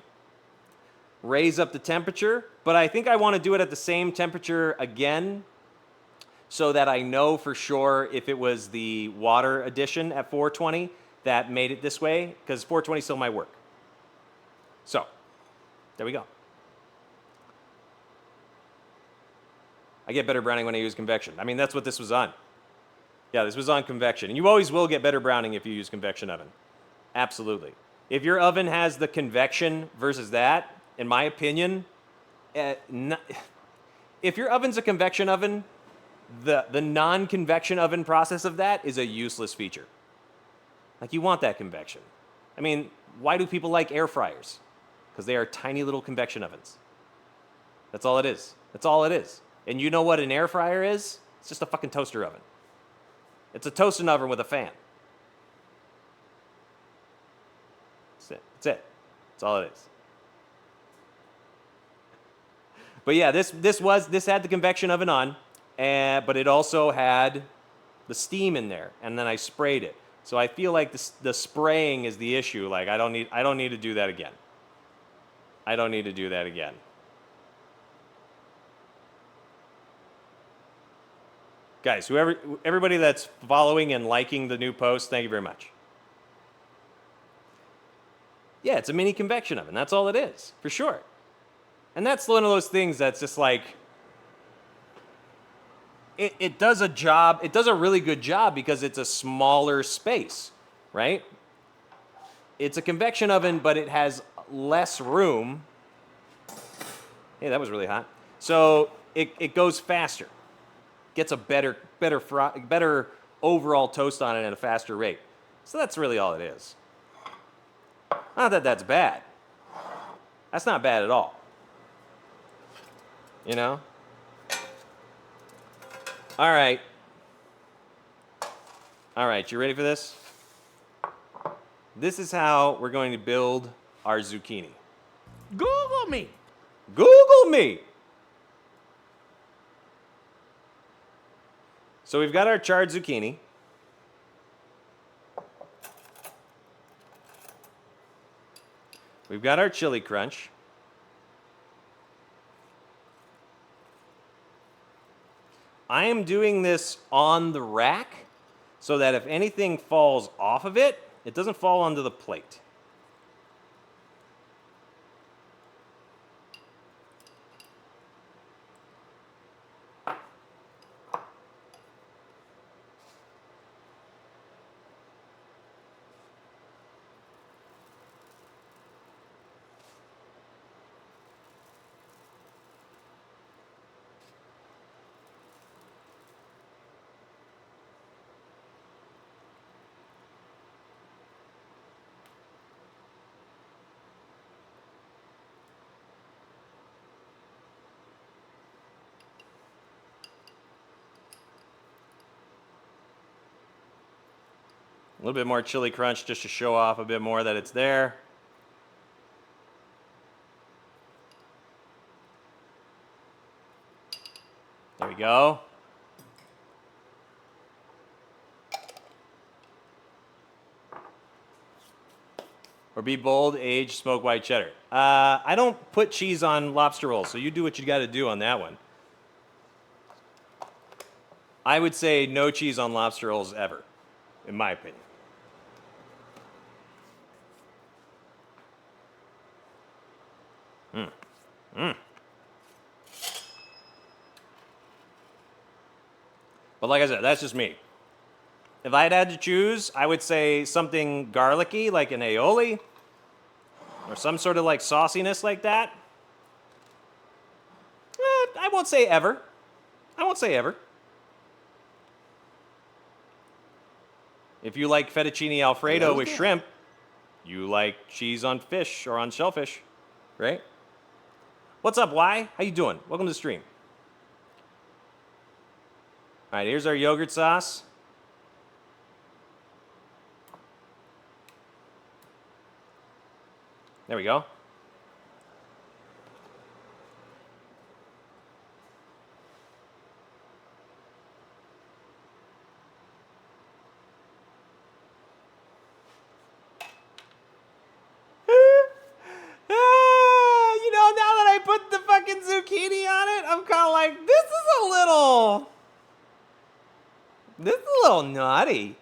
Raise up the temperature, but I think I want to do it at the same temperature again so that I know for sure if it was the water addition at 420 that made it this way, because 420 still might work. So, there we go. I get better browning when I use convection. I mean, that's what this was on. Yeah, this was on convection. And you always will get better browning if you use convection oven. Absolutely. If your oven has the convection versus that, in my opinion, if your oven's a convection oven, the non-convection oven process of that is a useless feature. Like, you want that convection. I mean, why do people like air fryers? Because they are tiny little convection ovens. That's all it is. That's all it is. And you know what an air fryer is? It's just a fucking toaster oven. It's a toasting oven with a fan. That's it. That's it. That's all it is. But yeah, this had the convection oven on, but it also had the steam in there, and then I sprayed it. So I feel like the spraying is the issue. Like, I don't need to do that again. I don't need to do that again. Guys, everybody that's following and liking the new post, thank you very much. Yeah, it's a mini convection oven. That's all it is, for sure. And that's one of those things that's just like, it does a job, it does a really good job because it's a smaller space, right? It's a convection oven, but it has less room. Hey, that was really hot. So it goes faster. Gets a better overall toast on it at a faster rate. So that's really all it is. Not that that's bad. That's not bad at all. You know? All right. All right, you ready for this? This is how we're going to build our zucchini. Google me. Google me. So we've got our charred zucchini. We've got our chili crunch. I am doing this on the rack so that if anything falls off of it, it doesn't fall onto the plate. A little bit more chili crunch just to show off a bit more that it's there. There we go. Or be bold, aged, smoked white cheddar. I don't put cheese on lobster rolls, so you do what you got to do on that one. I would say no cheese on lobster rolls ever, in my opinion. But like I said, that's just me. If I had to choose, I would say something garlicky, like an aioli, or some sort of like sauciness like that. I won't say ever. I won't say ever. If you like fettuccine Alfredo with shrimp, you like cheese on fish or on shellfish, right? What's up, Y? How you doing? Welcome to the stream. All right, here's our yogurt sauce. There we go. You know, now that I put the fucking zucchini on it, I'm kind of like, this is a little naughty.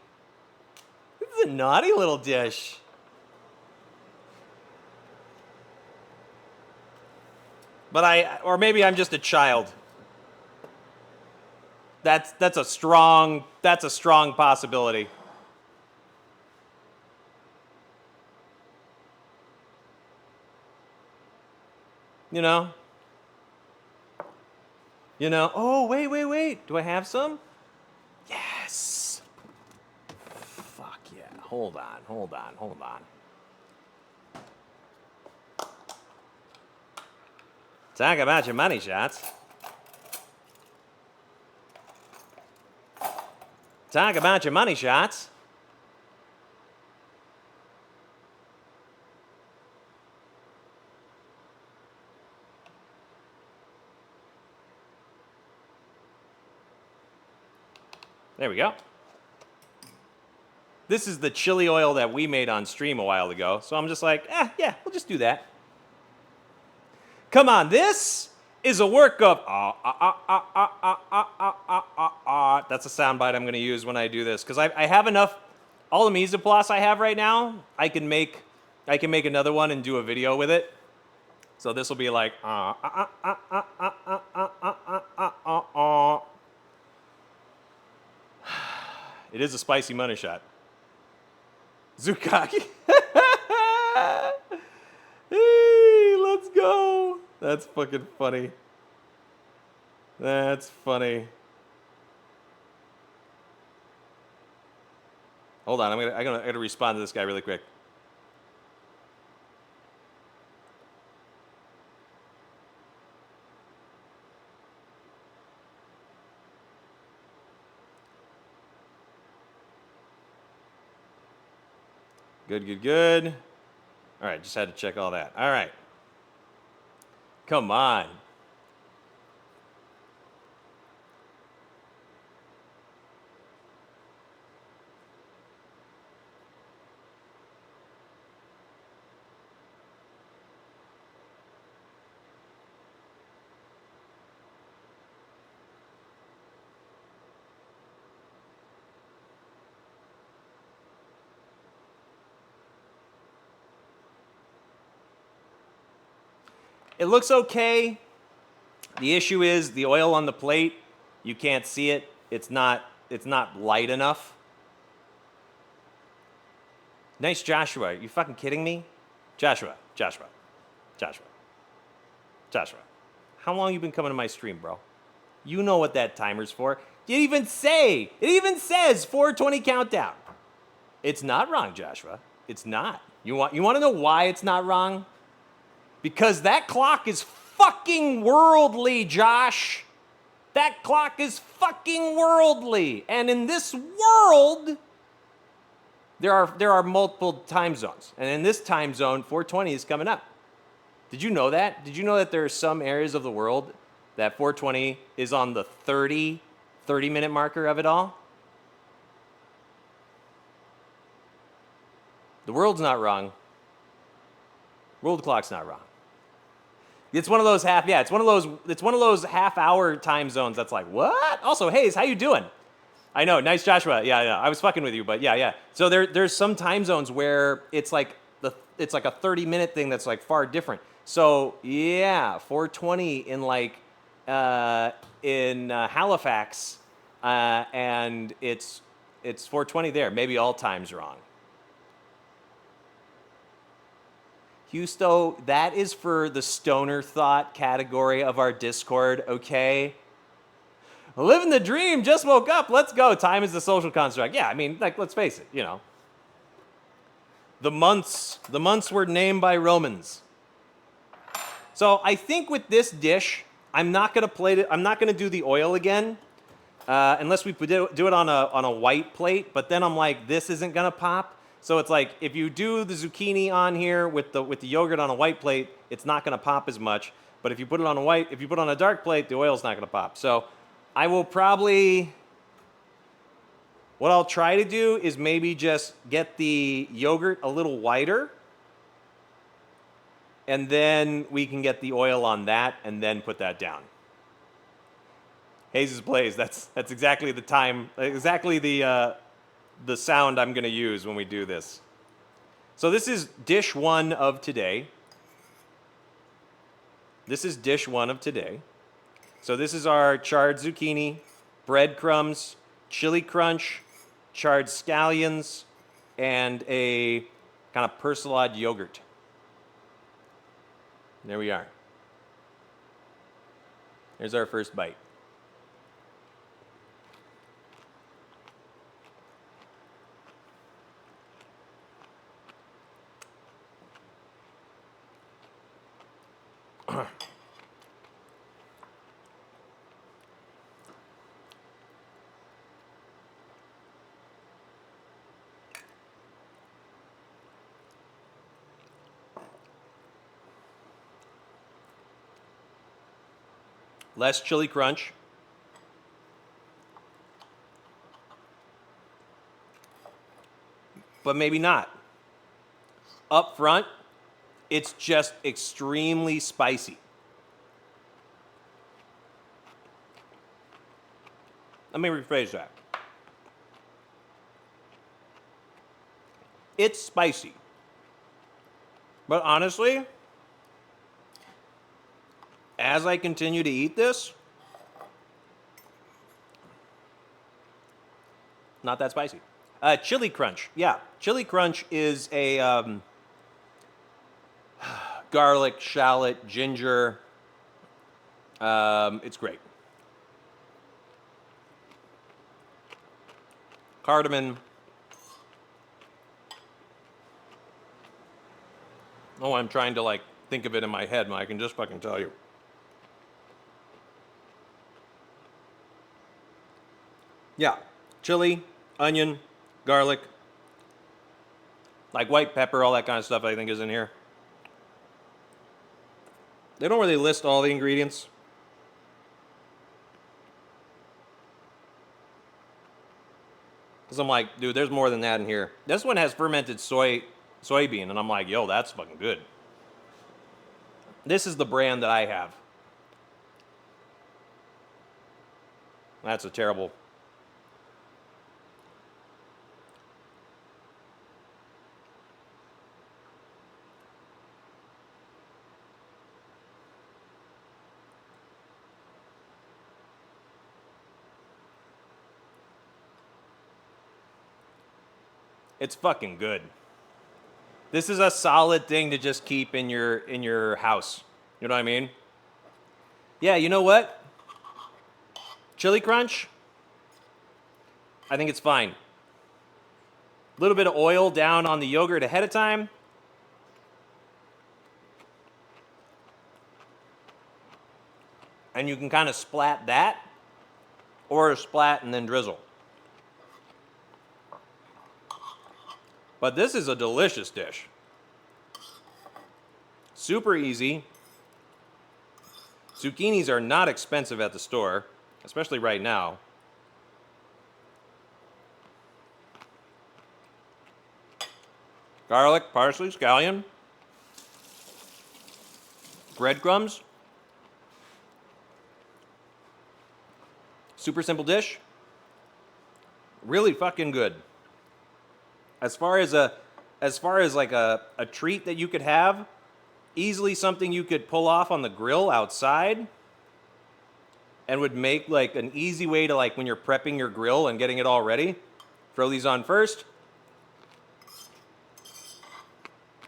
This is a naughty little dish. But or maybe I'm just a child. That's a strong possibility. You know? Oh, wait. Do I have some? Yes. Fuck yeah. Hold on. Talk about your money shots. Talk about your money shots. There we go. This is the chili oil that we made on stream a while ago, so I'm just like, yeah, we'll just do that. Come on, this is a work of That's a soundbite I'm going to use when I do this, because I have enough. All the mise en place I have right now, I can make another one and do a video with it. So this will be like It is a spicy money shot. Zucchini. Hey, let's go. That's fucking funny. That's funny. Hold on, I gotta respond to this guy really quick. Good. All right, just had to check all that. All right. Come on. It looks okay. The issue is the oil on the plate. You can't see it. It's not light enough. Nice Joshua. Are you fucking kidding me? Joshua. How long you been coming to my stream, bro? You know what that timer's for. It even says 420 countdown. It's not wrong, Joshua. It's not. You want to know why it's not wrong? Because that clock is fucking worldly, Josh. That clock is fucking worldly. And in this world, there are multiple time zones. And in this time zone, 420 is coming up. Did you know that? Did you know that there are some areas of the world that 420 is on the 30-minute marker of it all? The world's not wrong. World clock's not wrong. It's one of those half-hour time zones that's like, what? Also, Hayes, how you doing? I know, nice Joshua. Yeah, I was fucking with you, but yeah. So there's some time zones where it's like a 30-minute thing that's like far different. So yeah, 420 in like in Halifax, and it's It's 420 there. Maybe all time's wrong. Husto, that is for the stoner thought category of our Discord, okay? Living the dream, just woke up, let's go. Time is the social construct. Yeah, I mean, like, let's face it, you know. The months were named by Romans. So I think with this dish, I'm not gonna plate it. I'm not gonna do the oil again, unless we do it on a white plate. But then I'm like, this isn't gonna pop. So it's like if you do the zucchini on here with the yogurt on a white plate, it's not gonna pop as much. But if you put it on a dark plate, the oil's not gonna pop. So I will probably. What I'll try to do is maybe just get the yogurt a little whiter, and then we can get the oil on that and then put that down. Hayes' Blaze, that's exactly the time, exactly the sound I'm gonna use when we do this. So this is dish one of today. So this is our charred zucchini, breadcrumbs, chili crunch, charred scallions, and a kind of persilade yogurt. There we are. Here's our first bite. Less chili crunch. But maybe not. Up front, it's just extremely spicy. Let me rephrase that. It's spicy. But honestly, as I continue to eat this, not that spicy. Chili crunch. Yeah, chili crunch is a garlic, shallot, ginger. It's great. Cardamom. Oh, I'm trying to like think of it in my head, and I can just fucking tell you. Yeah, chili, onion, garlic, like white pepper, all that kind of stuff I think is in here. They don't really list all the ingredients. Because I'm like, dude, there's more than that in here. This one has fermented soybean, and I'm like, yo, that's fucking good. This is the brand that I have. That's a terrible. It's fucking good. This is a solid thing to just keep in your house. You know what I mean? Yeah, you know what? Chili crunch, I think it's fine. A little bit of oil down on the yogurt ahead of time. And you can kind of splat that, or splat and then drizzle. But this is a delicious dish. Super easy. Zucchinis are not expensive at the store, especially right now. Garlic, parsley, scallion. Breadcrumbs. Super simple dish. Really fucking good. As far as like a treat that you could have, easily something you could pull off on the grill outside, and would make like an easy way to like when you're prepping your grill and getting it all ready. Throw these on first.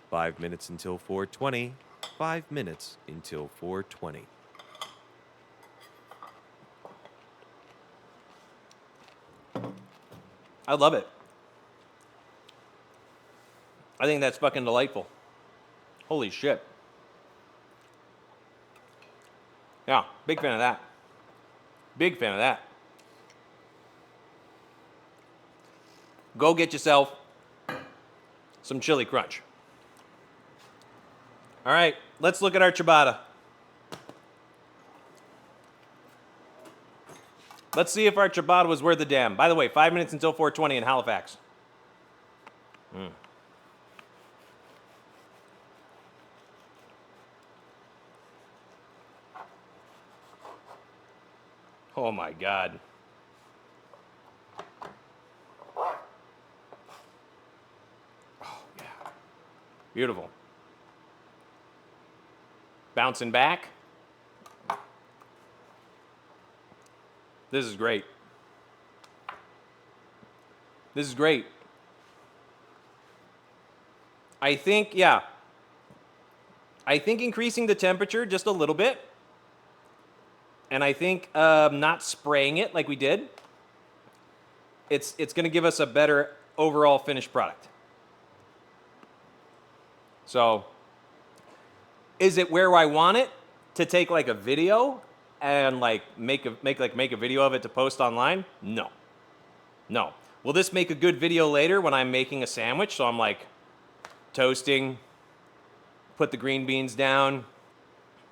5 minutes until 4:20. 5 minutes until 4:20. I love it. I think that's fucking delightful. Holy shit. Yeah, big fan of that. Big fan of that. Go get yourself some chili crunch. All right, let's look at our ciabatta. Let's see if our ciabatta was worth the damn. By the way, 5 minutes until 4:20 in Halifax. Oh my God. Oh yeah. Beautiful. Bouncing back. This is great. This is great. I think increasing the temperature just a little bit, and I think not spraying it like we did, it's going to give us a better overall finished product. So, is it where I want it to take like a video and like make a video of it to post online? No. No. Will this make a good video later when I'm making a sandwich? So I'm like toasting, put the green beans down,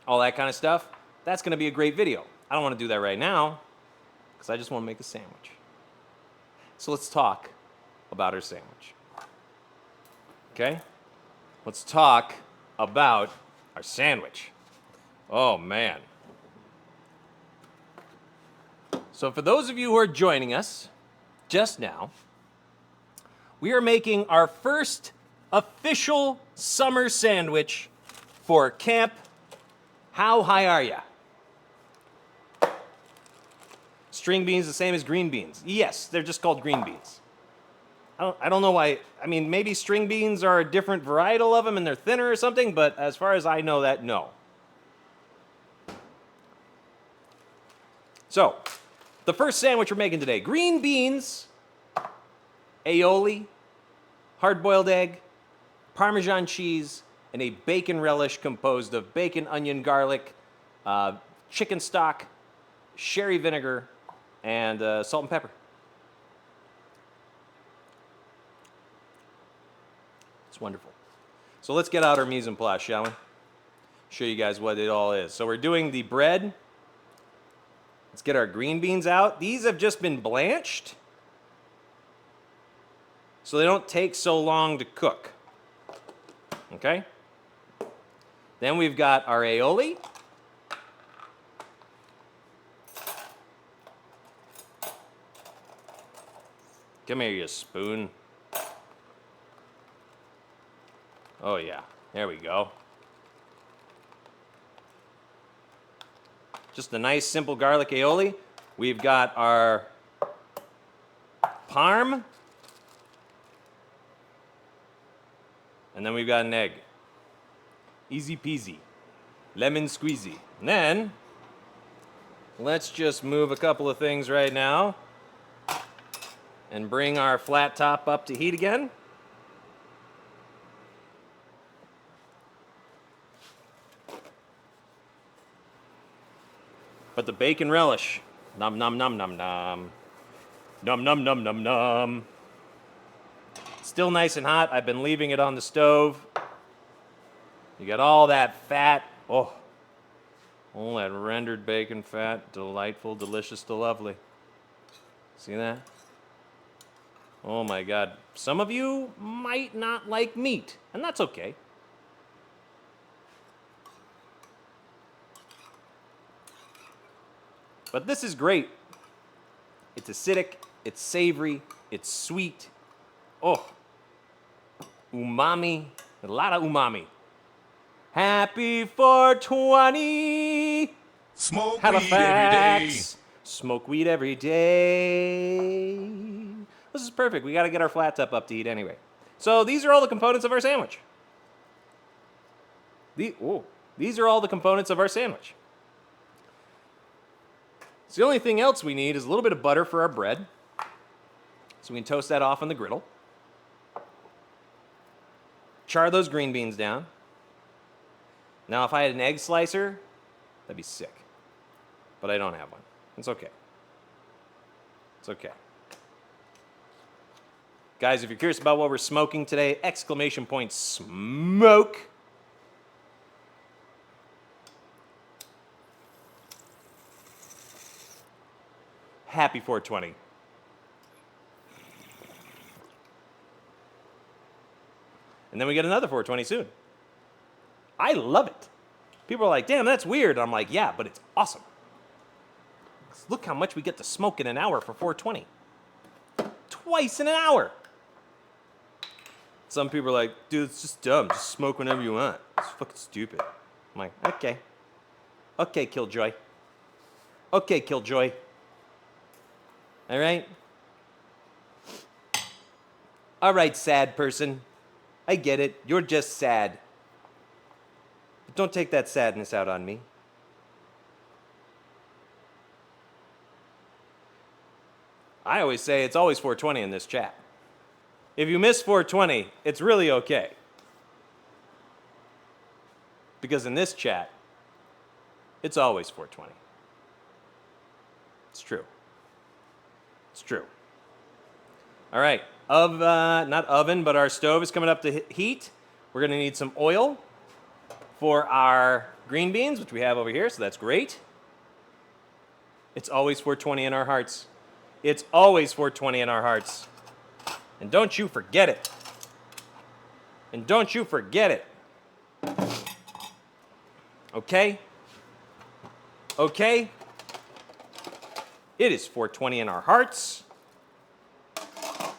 all that kind of stuff. That's going to be a great video. I don't want to do that right now because I just want to make a sandwich. So let's talk about our sandwich. Okay? Let's talk about our sandwich. Oh, man. So for those of you who are joining us just now, we are making our first official summer sandwich for camp. How high are ya? String beans the same as green beans? Yes, they're just called green beans. I don't know why. I mean, maybe string beans are a different varietal of them and they're thinner or something, but as far as I know that, no. So, the first sandwich we're making today, green beans, aioli, hard-boiled egg, Parmesan cheese, and a bacon relish composed of bacon, onion, garlic, chicken stock, sherry vinegar, and salt and pepper. It's wonderful. So let's get out our mise en place, shall we? Show you guys what it all is. So we're doing the bread. Let's get our green beans out. These have just been blanched, so they don't take so long to cook. Okay? Then we've got our aioli. Come here, you spoon. Oh yeah, there we go. Just a nice simple garlic aioli. We've got our parm. And then we've got an egg. Easy peasy. Lemon squeezy. And then, let's just move a couple of things right now and bring our flat top up to heat again. But the bacon relish, nom nom nom nom nom. Nom nom nom nom nom. Still nice and hot. I've been leaving it on the stove. You got all that fat. Oh, all that rendered bacon fat. Delightful, delicious to lovely. See that? Oh my God. Some of you might not like meat, and that's okay. But this is great. It's acidic, it's savory, it's sweet. Oh, umami, a lot of umami. Happy 420, Smoke Halifax. weed every day. Smoke weed every day. This is perfect. We got to get our flat top up to heat anyway. So these are all the components of our sandwich. These are all the components of our sandwich. So the only thing else we need is a little bit of butter for our bread. So we can toast that off on the griddle. Char those green beans down. Now if I had an egg slicer, that'd be sick. But I don't have one. It's okay. It's okay. Guys, if you're curious about what we're smoking today, exclamation point smoke. Happy 420. And then we get another 420 soon. I love it. People are like, damn, that's weird. I'm like, yeah, but it's awesome. Look how much we get to smoke in an hour for 420. Twice in an hour. Some people are like, dude, it's just dumb. Just smoke whenever you want. It's fucking stupid. I'm like, okay. Okay, Killjoy. Okay, Killjoy. All right? All right, sad person. I get it. You're just sad. But don't take that sadness out on me. I always say it's always 420 in this chat. If you miss 420, it's really okay. Because in this chat, it's always 420. It's true. It's true. All right. Not oven, but our stove is coming up to heat. We're going to need some oil for our green beans, which we have over here, so that's great. It's always 420 in our hearts. It's always 420 in our hearts. And don't you forget it. And don't you forget it. Okay? Okay? It is 420 in our hearts.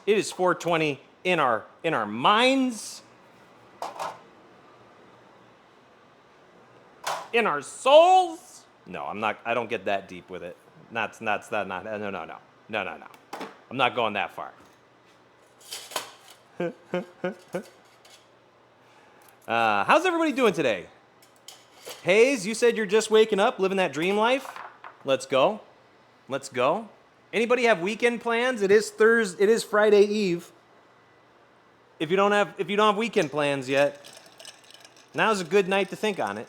It is 420 in our minds. In our souls. No, I don't get that deep with it. No. I'm not going that far. How's everybody doing today? Hayes, you said you're just waking up, living that dream life. Let's go. Let's go. Anybody have weekend plans? It is Friday Eve. If you don't have weekend plans yet, now's a good night to think on it.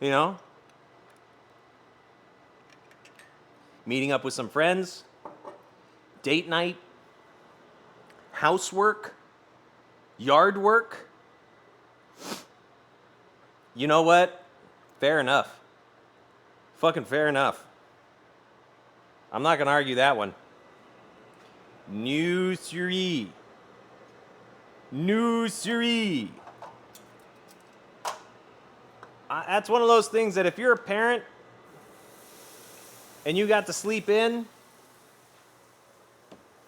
You know? Meeting up with some friends, date night, housework, yard work. You know what? Fair enough. Fucking fair enough. I'm not going to argue that one. No siree. No siree. That's one of those things that if you're a parent and you got to sleep in,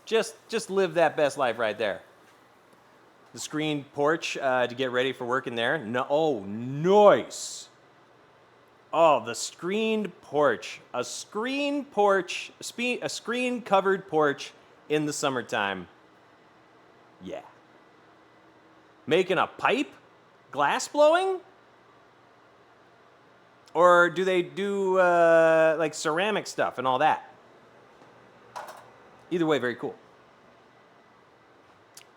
just live that best life right there. The screened porch to get ready for work in there. No, oh, nice. Oh, the screened porch. A screen covered porch in the summertime. Yeah. Making a pipe? Glass blowing? Or do they do like ceramic stuff and all that? Either way, very cool.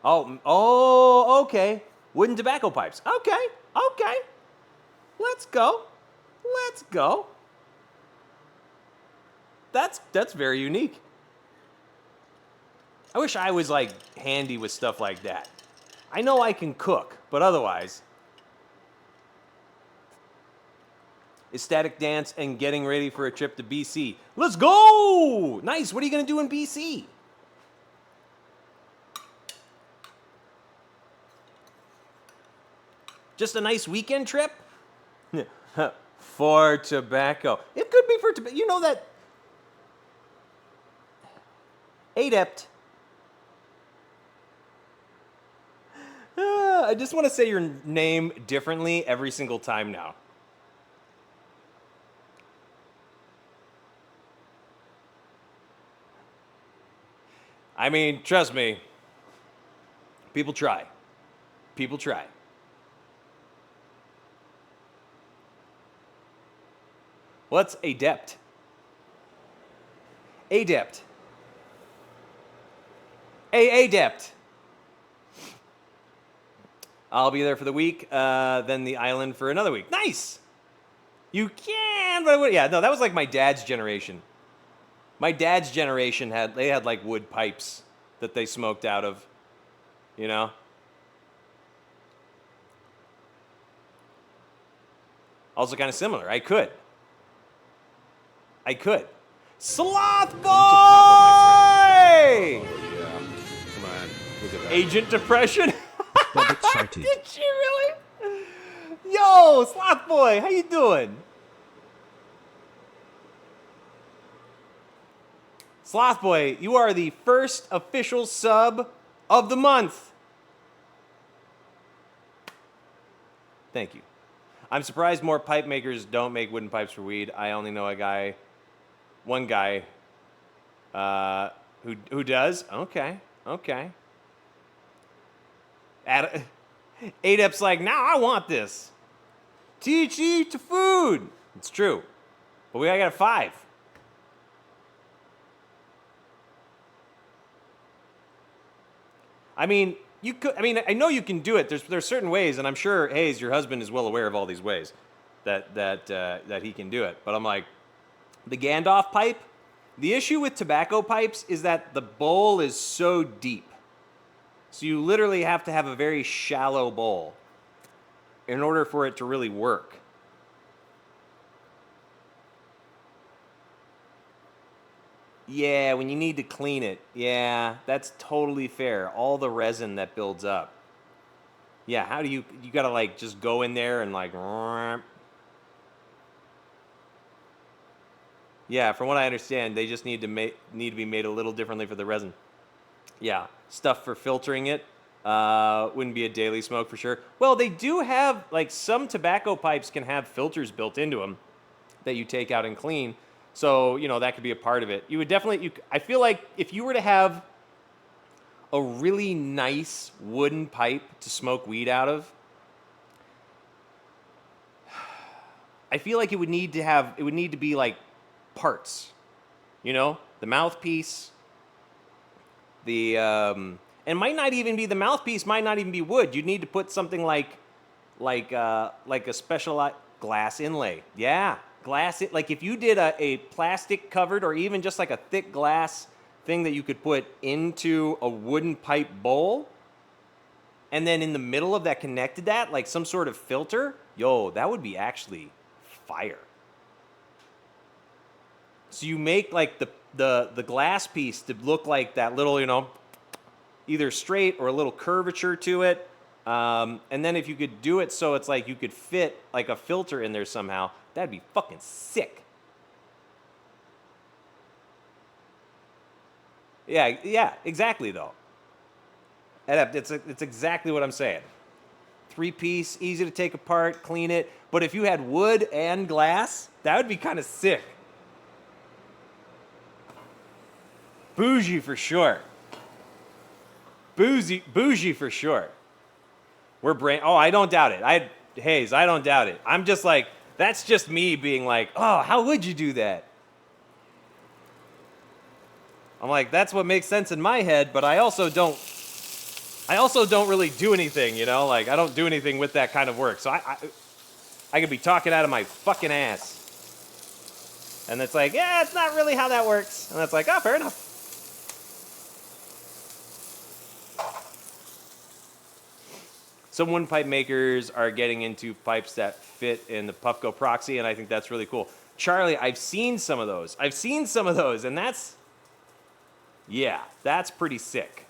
Oh, okay. Wooden tobacco pipes. Okay. Let's go. That's very unique. I wish I was like handy with stuff like that. I know I can cook, but otherwise. Ecstatic dance and getting ready for a trip to BC. Let's go! Nice. What are you going to do in BC? Just a nice weekend trip? For tobacco. It could be for tobacco. You know that. Adept. I just want to say your name differently every single time now. I mean, trust me. People try. People try. What's adept? Adept. Adept. I'll be there for the week, then the island for another week. Nice! You can, but yeah, no, that was like my dad's generation. My dad's generation had like wood pipes that they smoked out of, you know? Also kind of similar. I could. Sloth Boy! Oh, yeah. Come on. Look at that. Agent Depression? Bob excited. Did she really? Yo, Sloth Boy, how you doing? Sloth Boy, you are the first official sub of the month. Thank you. I'm surprised more pipe makers don't make wooden pipes for weed. I only know one guy, who does. Okay. Adept's like, now I want this. Teach eat to food. It's true, but I got a 5. I mean, you could. I mean, I know you can do it. There's certain ways, and I'm sure Hayes, your husband, is well aware of all these ways that he can do it. But I'm like, the Gandalf pipe. The issue with tobacco pipes is that the bowl is so deep, so you literally have to have a very shallow bowl in order for it to really work. Yeah, when you need to clean it. Yeah, that's totally fair. All the resin that builds up. Yeah, how do you gotta like just go in there and like. Yeah, from what I understand, they just need to be made a little differently for the resin. Yeah, stuff for filtering it wouldn't be a daily smoke for sure. Well, they do have like some tobacco pipes can have filters built into them that you take out and clean. So, that could be a part of it. You would definitely, I feel like if you were to have a really nice wooden pipe to smoke weed out of, I feel like it would need to be like parts, the mouthpiece, and might not even be the mouthpiece, might not even be wood. You'd need to put something like a special glass inlay. Yeah. Like if you did a plastic covered or even just like a thick glass thing that you could put into a wooden pipe bowl, and then in the middle of that connected that like some sort of filter, that would be actually fire. So you make like the glass piece to look like that little, either straight or a little curvature to it. And then if you could do it so it's like you could fit like a filter in there somehow, that'd be fucking sick. Yeah, exactly though. It's exactly what I'm saying. 3-piece, easy to take apart, clean it. But if you had wood and glass, that would be kind of sick. Bougie for sure. Bougie for sure. I don't doubt it. Hayes, I don't doubt it. I'm just like, that's just me being like, oh, how would you do that? I'm like, that's what makes sense in my head, but I also don't really do anything, like I don't do anything with that kind of work. So I could be talking out of my fucking ass. And it's like, yeah, it's not really how that works. And it's like, oh, fair enough. Some windpipe makers are getting into pipes that fit in the Puffco proxy, and I think that's really cool. Charlie, I've seen some of those, and that's pretty sick.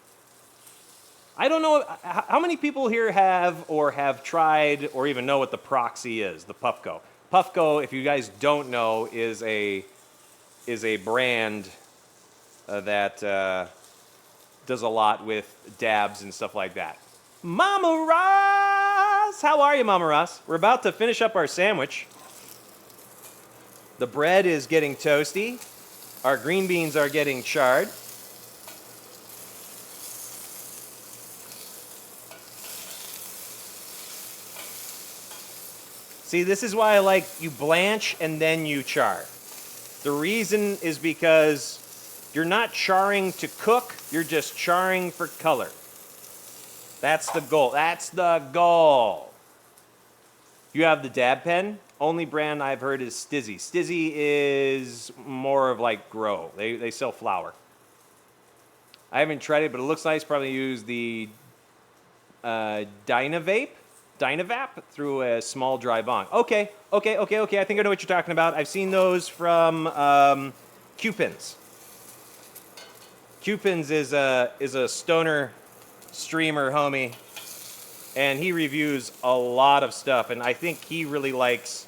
I don't know, how many people here have tried or even know what the proxy is, the Puffco. Puffco, if you guys don't know, is a brand that does a lot with dabs and stuff like that. Mama Ross! How are you, Mama Ross? We're about to finish up our sandwich. The bread is getting toasty. Our green beans are getting charred. See, this is why I like you blanch and then you char. The reason is because you're not charring to cook, you're just charring for color. That's the goal. That's the goal. You have the dab pen. Only brand I've heard is Stizzy. Stizzy is more of like grow. They sell flour. I haven't tried it, but it looks nice. Probably use the Dynavap through a small dry bong. Okay. I think I know what you're talking about. I've seen those from Cupins. Cupins is a stoner streamer homie, and he reviews a lot of stuff, and I think he really likes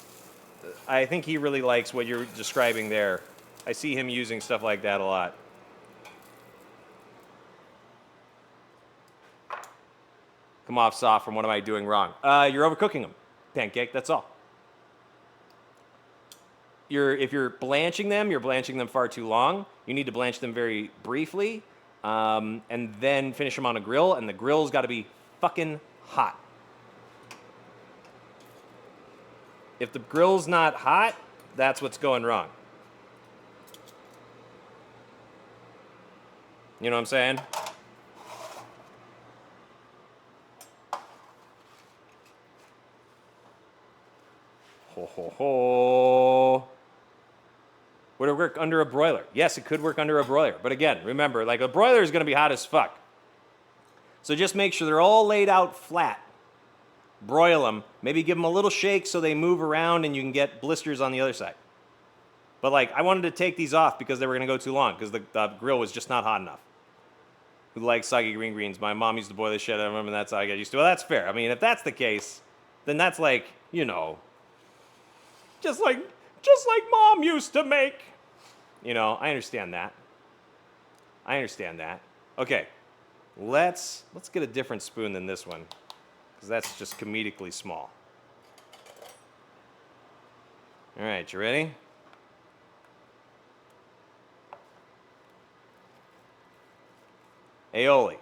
what you're describing there. I see him using stuff like that a lot. Come off soft from what am I doing wrong? You're overcooking them, pancake, that's all. If you're blanching them, you're blanching them far too long. You need to blanch them very briefly, and then finish them on a grill, and the grill's got to be fucking hot. If the grill's not hot, that's what's going wrong. You know what I'm saying? Ho, ho, ho. Would it work under a broiler? Yes, it could work under a broiler. But again, remember, like a broiler is going to be hot as fuck. So just make sure they're all laid out flat. Broil them. Maybe give them a little shake so they move around and you can get blisters on the other side. But like, I wanted to take these off because they were going to go too long because the grill was just not hot enough. Who likes soggy green beans? My mom used to boil this shit. I remember that's how I got used to it. Well, that's fair. I mean, if that's the case, then that's like, you know, just like mom used to make. You know, I understand that. Okay, let's get a different spoon than this one, because that's just comedically small. All right, you ready? Aioli.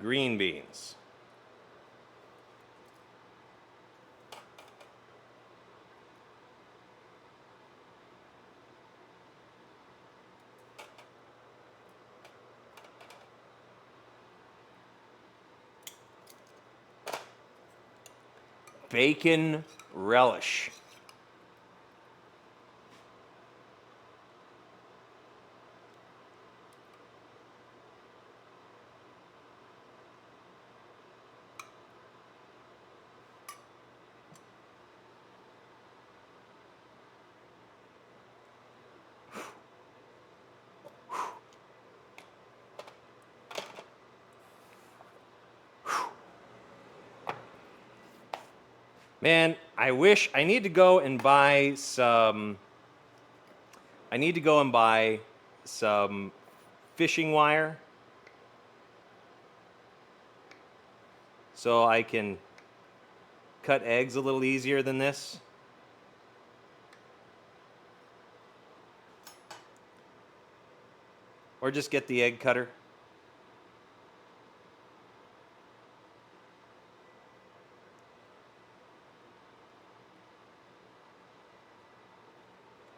Green beans. Bacon relish. Man, I wish I need to go and buy some. I need to go and buy some fishing wire so I can cut eggs a little easier than this. Or just get the egg cutter.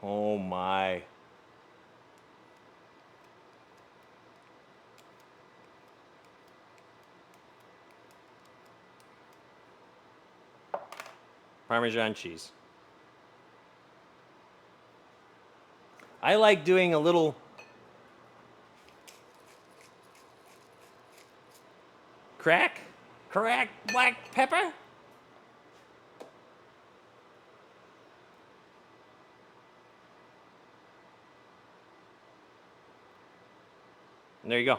Oh my. Parmesan cheese. I like doing a little crack black pepper. And there you go.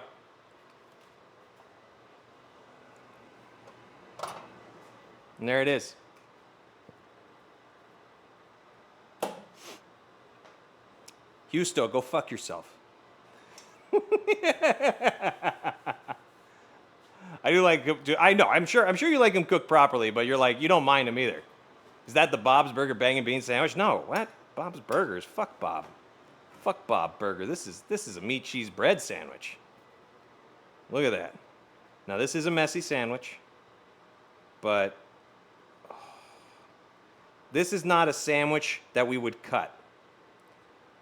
And there it is. Houston, go fuck yourself. I do like. I know. I'm sure you like them cooked properly, but you're like you don't mind them either. Is that the Bob's Burger Bangin' Beans sandwich? No. What? Bob's Burgers? Fuck Bob. Fuck Bob Burger. This is a meat cheese bread sandwich. Look at that. Now this is a messy sandwich, but this is not a sandwich that we would cut.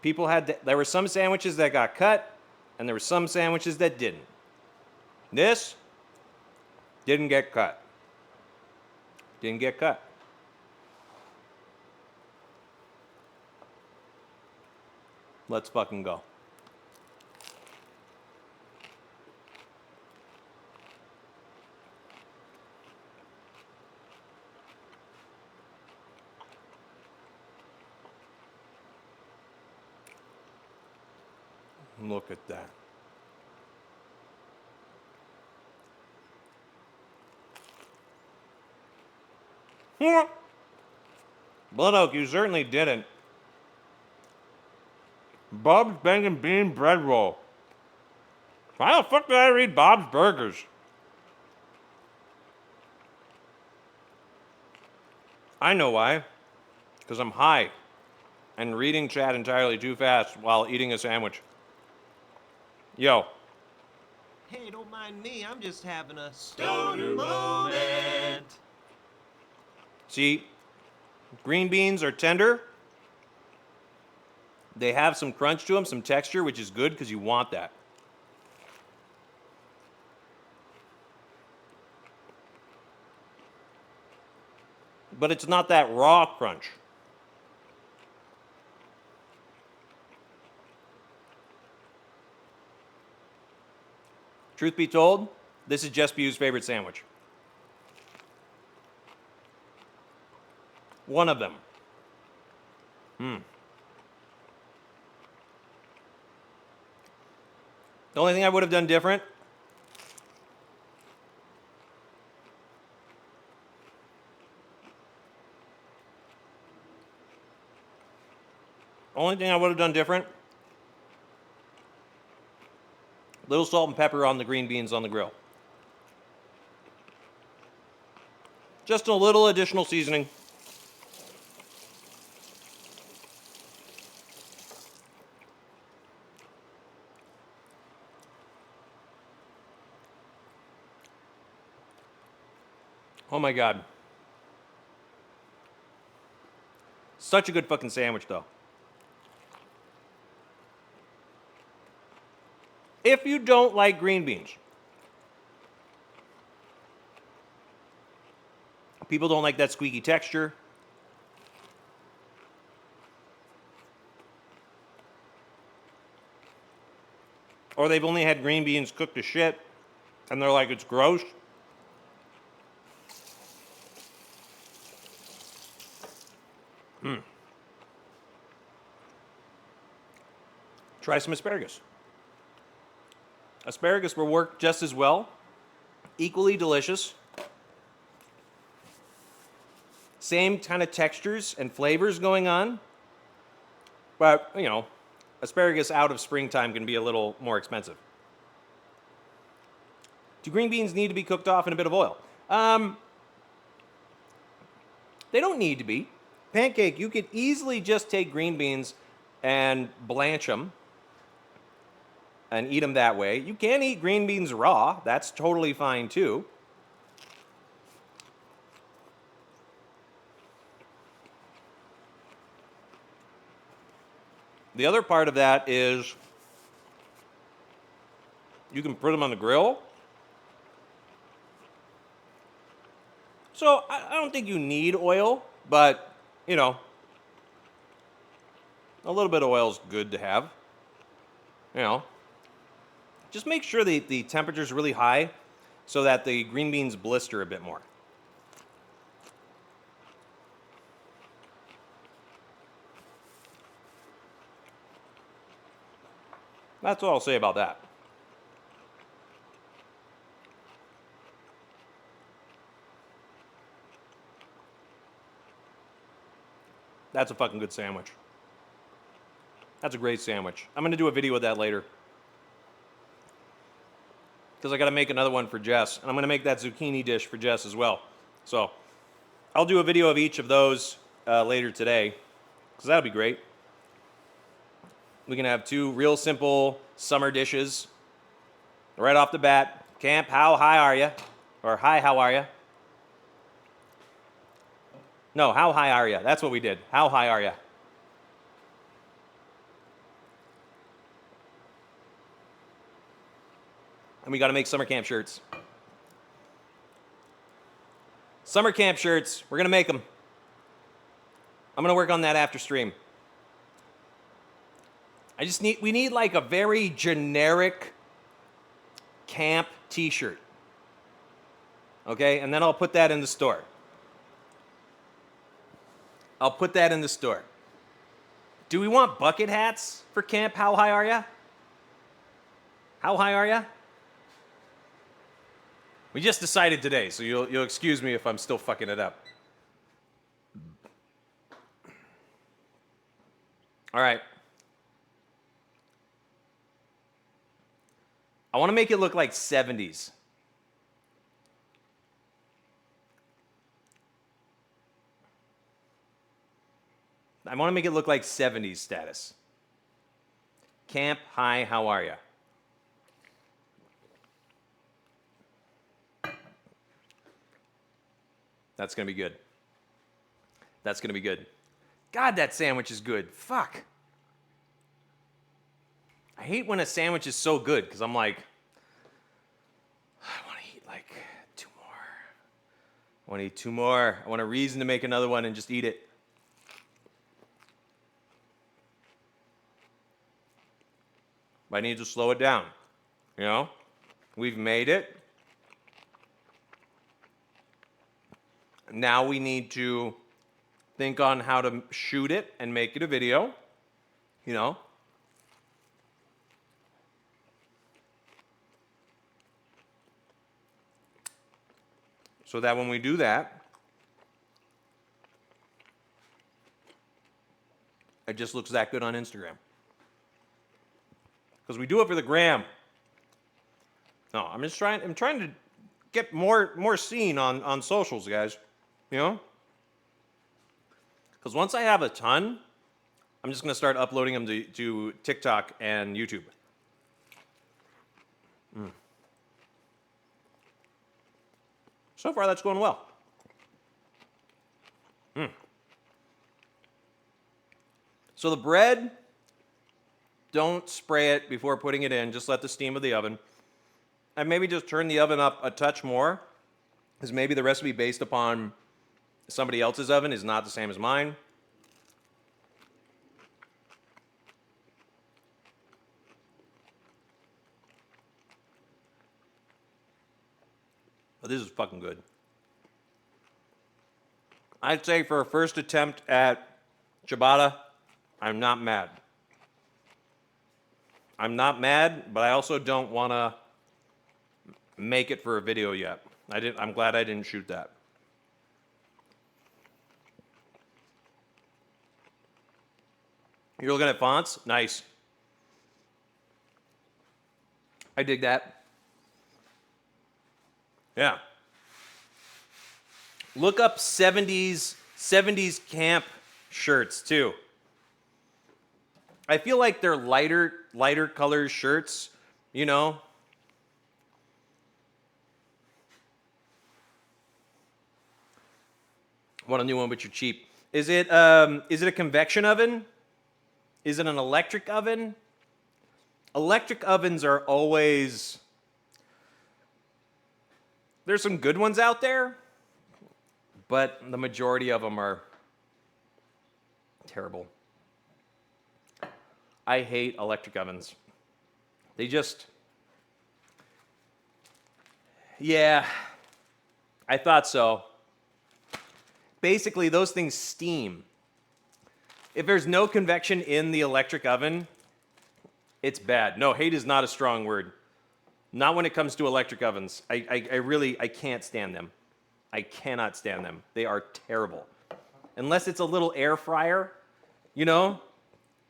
There were some sandwiches that got cut, and there were some sandwiches that didn't. This didn't get cut. Didn't get cut. Let's fucking go. Look at that. Blood Oak, you certainly didn't. Bob's Bacon Bean Bread Roll. Why the fuck did I read Bob's Burgers? I know why. Because I'm high and reading chat entirely too fast while eating a sandwich. Yo. Hey, don't mind me. I'm just having a stoner moment. See, green beans are tender. They have some crunch to them, some texture, which is good because you want that. But it's not that raw crunch. Truth be told, this is Just Bew's favorite sandwich. One of them. The only thing I would have done different, little salt and pepper on the green beans on the grill. Just a little additional seasoning. Oh my God. Such a good fucking sandwich though. If you don't like green beans, people don't like that squeaky texture. Or they've only had green beans cooked to shit and they're like, it's gross. Try some asparagus. Asparagus will work just as well. Equally delicious. Same kind of textures and flavors going on. But, you know, asparagus out of springtime can be a little more expensive. Do green beans need to be cooked off in a bit of oil? They don't need to be. Pancake, you could easily just take green beans and blanch them and eat them that way. You can eat green beans raw. That's totally fine too. The other part of that is you can put them on the grill. So I don't think you need oil, but, you know, a little bit of oil is good to have. You know, just make sure the temperature is really high so that the green beans blister a bit more. That's all I'll say about that. That's a fucking good sandwich. That's a great sandwich. I'm going to do a video of that later. Because I got to make another one for Jess. And I'm going to make that zucchini dish for Jess as well. So I'll do a video of each of those later today. Because that'll be great. We can have two real simple summer dishes right off the bat. Camp, how high are you? Or hi, how are you? No, how high are you? That's what we did. How high are you? And we got to make summer camp shirts. Summer camp shirts, we're going to make them. I'm going to work on that after stream. We need like a very generic camp t-shirt. Okay, and then I'll put that in the store. I'll put that in the store. Do we want bucket hats for camp? How high are ya? How high are ya? We just decided today, so you'll excuse me if I'm still fucking it up. All right. I want to make it look like 70s. I want to make it look like 70s status. Camp, hi, how are ya? That's going to be good. That's going to be good. God, that sandwich is good. Fuck. I hate when a sandwich is so good because I'm like, I want to eat like 2 more. I want to eat 2 more. I want a reason to make another one and just eat it. But I need to slow it down. You know? We've made it. Now we need to think on how to shoot it and make it a video. You know? So that when we do that, it just looks that good on Instagram. Because we do it for the gram. No, I'm trying to get more seen on socials, guys. You know? Because once I have a ton, I'm just going to start uploading them to TikTok and YouTube. So far, that's going well. So the bread, don't spray it before putting it in. Just let the steam of the oven. And maybe just turn the oven up a touch more, because maybe the recipe based upon somebody else's oven is not the same as mine. But this is fucking good. I'd say for a first attempt at ciabatta, I'm not mad. I'm not mad, but I also don't want to make it for a video yet. I'm glad I didn't shoot that. You're looking at fonts? Nice. I dig that. Yeah. Look up 70s camp shirts too. I feel like they're lighter color shirts, you know. Want a new one, but you're cheap. Is it a convection oven? Is it an electric oven? Electric ovens are always... There's some good ones out there, but the majority of them are terrible. I hate electric ovens. They just... Yeah, I thought so. Basically, those things steam. If there's no convection in the electric oven, it's bad. No, hate is not a strong word. Not when it comes to electric ovens. I can't stand them. I cannot stand them. They are terrible. Unless it's a little air fryer, you know?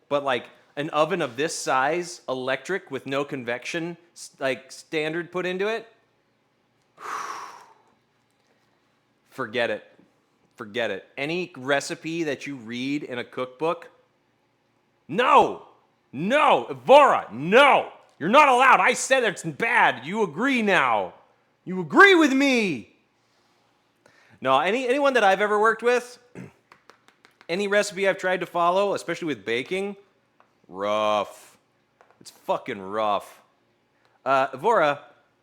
But like an oven of this size, electric, with no convection, like standard put into it, forget it. Forget it. Any recipe that you read in a cookbook, no! No, Evora, no. You're not allowed. I said it's bad. You agree now. You agree with me. No, anyone that I've ever worked with, any recipe I've tried to follow, especially with baking, rough. It's fucking rough. Evora,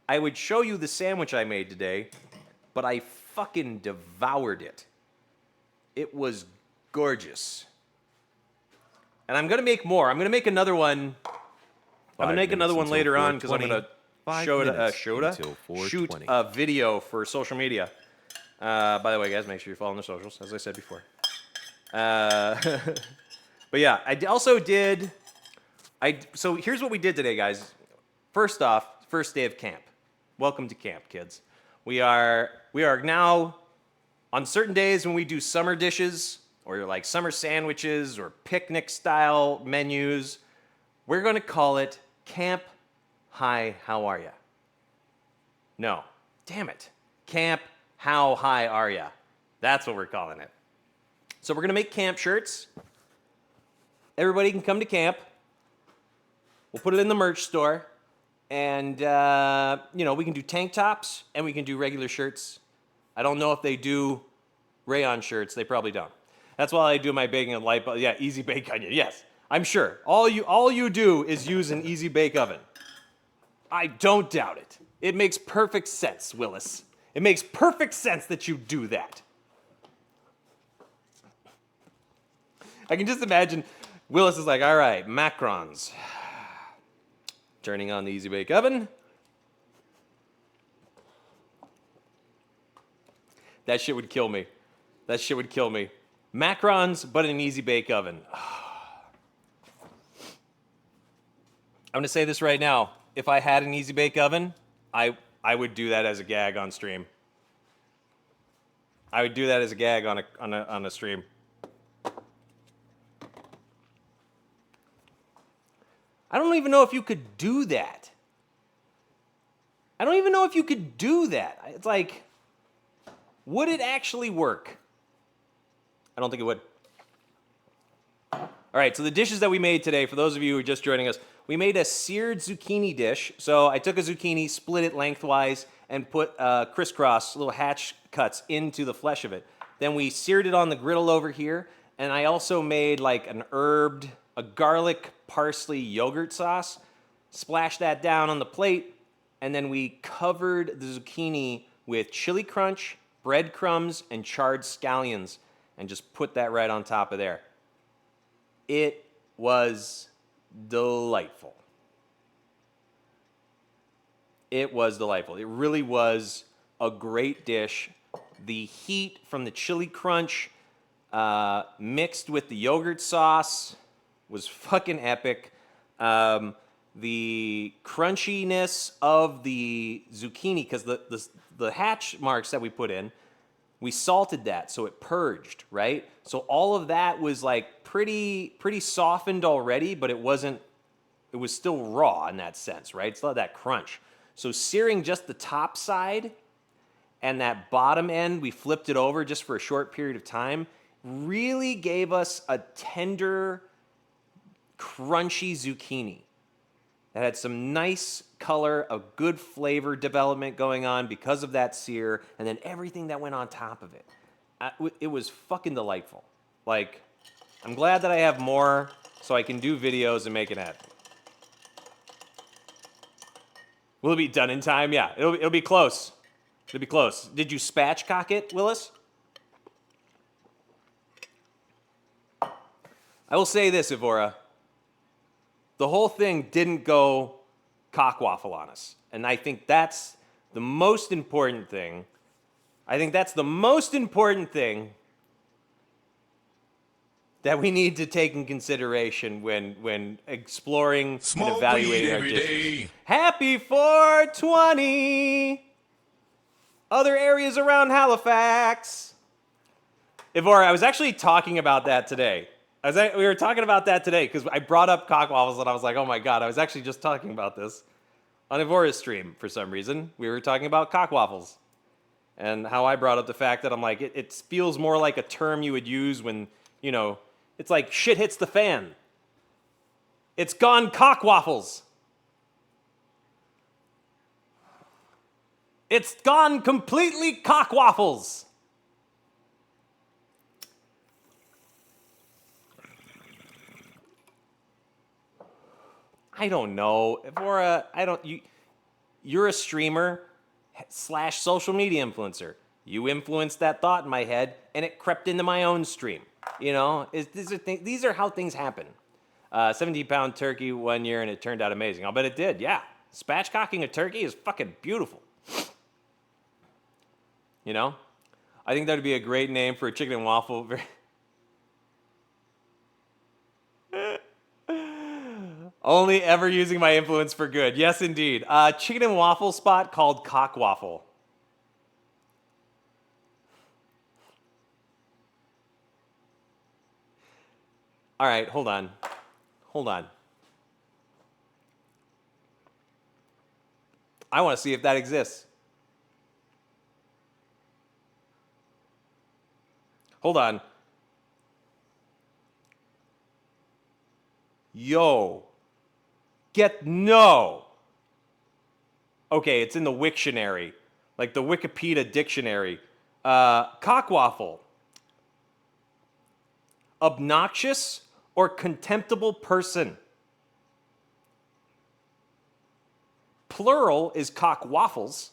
I would show you the sandwich I made today, but I fucking devoured it. It was gorgeous. And I'm gonna make more. I'm gonna make another one. I'm gonna make another one later on because I'm gonna shoot a video for social media. By the way, guys, make sure you're following the socials, as I said before. But yeah, so here's what we did today, guys. First off, first day of camp. Welcome to camp, kids. We are now on certain days when we do summer dishes or like summer sandwiches or picnic style menus, we're gonna call it Camp Hi, How Are Ya? No, damn it. Camp How High Are Ya? That's what we're calling it. So we're gonna make camp shirts. Everybody can come to camp. We'll put it in the merch store. And, we can do tank tops and we can do regular shirts. I don't know if they do rayon shirts. They probably don't. That's why I do my baking on light bulb. Yeah, easy bake onion. Yes, I'm sure. All you do is use an easy bake oven. I don't doubt it. It makes perfect sense, Willis. It makes perfect sense that you do that. I can just imagine Willis is like, all right, macarons. Turning on the easy bake oven. That shit would kill me. That shit would kill me. Macarons, but in an easy bake oven. I'm gonna say this right now. If I had an easy bake oven, I would do that as a gag on stream. I would do that as a gag on a stream. I don't even know if you could do that. I don't even know if you could do that. It's like, would it actually work? I don't think it would. All right, so the dishes that we made today, for those of you who are just joining us, we made a seared zucchini dish. So I took a zucchini, split it lengthwise, and put crisscross little hatch cuts into the flesh of it. Then we seared it on the griddle over here, and I also made like a garlic parsley yogurt sauce, splashed that down on the plate, and then we covered the zucchini with chili crunch, breadcrumbs, and charred scallions, and just put that right on top of there. It was delightful. It was delightful. It really was a great dish. The heat from the chili crunch mixed with the yogurt sauce was fucking epic. The crunchiness of the zucchini, because the hatch marks that we put in, we salted that so it purged, right? So all of that was like pretty softened already, but it was still raw in that sense, right? Still had that crunch. So searing just the top side and that bottom end, we flipped it over just for a short period of time, really gave us a tender, crunchy zucchini that had some nice color, a good flavor development going on because of that sear, and then everything that went on top of it. It was fucking delightful. Like, I'm glad that I have more so I can do videos and make it happen. Will it be done in time? Yeah, it'll be close. It'll be close. Did you spatchcock it, Willis? I will say this, Evora. The whole thing didn't go cockwaffle on us. And I think that's the most important thing. I think that's the most important thing that we need to take in consideration when exploring and evaluating our dishes. Happy 420! Other areas around Halifax. Evora, I was actually talking about that today. We were talking about that today because I brought up cockwaffles and I was like, oh my God, I was actually just talking about this on Evora's stream for some reason. We were talking about cockwaffles and how I brought up the fact that I'm like, it feels more like a term you would use when, it's like shit hits the fan. It's gone cock waffles. It's gone completely cock waffles. I don't know. You're a streamer / social media influencer. You influenced that thought in my head, and it crept into my own stream. You know, these are how things happen. 17-pound turkey 1 year, and it turned out amazing. I'll bet it did, yeah. Spatchcocking a turkey is fucking beautiful. You know? I think that would be a great name for a chicken and waffle. Only ever using my influence for good. Yes, indeed. Chicken and waffle spot called Cock Waffle. All right, hold on. I want to see if that exists. Hold on. Yo. No. Okay, it's in the Wiktionary. Like the Wikipedia dictionary. Cockwaffle. Obnoxious or contemptible person. Plural is cock waffles.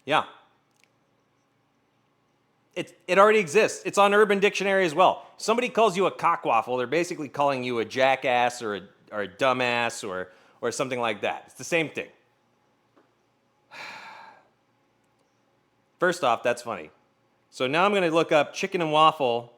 Yeah. It already exists. It's on Urban Dictionary as well. Somebody calls you a cockwaffle, they're basically calling you a jackass or a dumbass or something like that. It's the same thing. First off, that's funny. So now I'm going to look up chicken and waffle.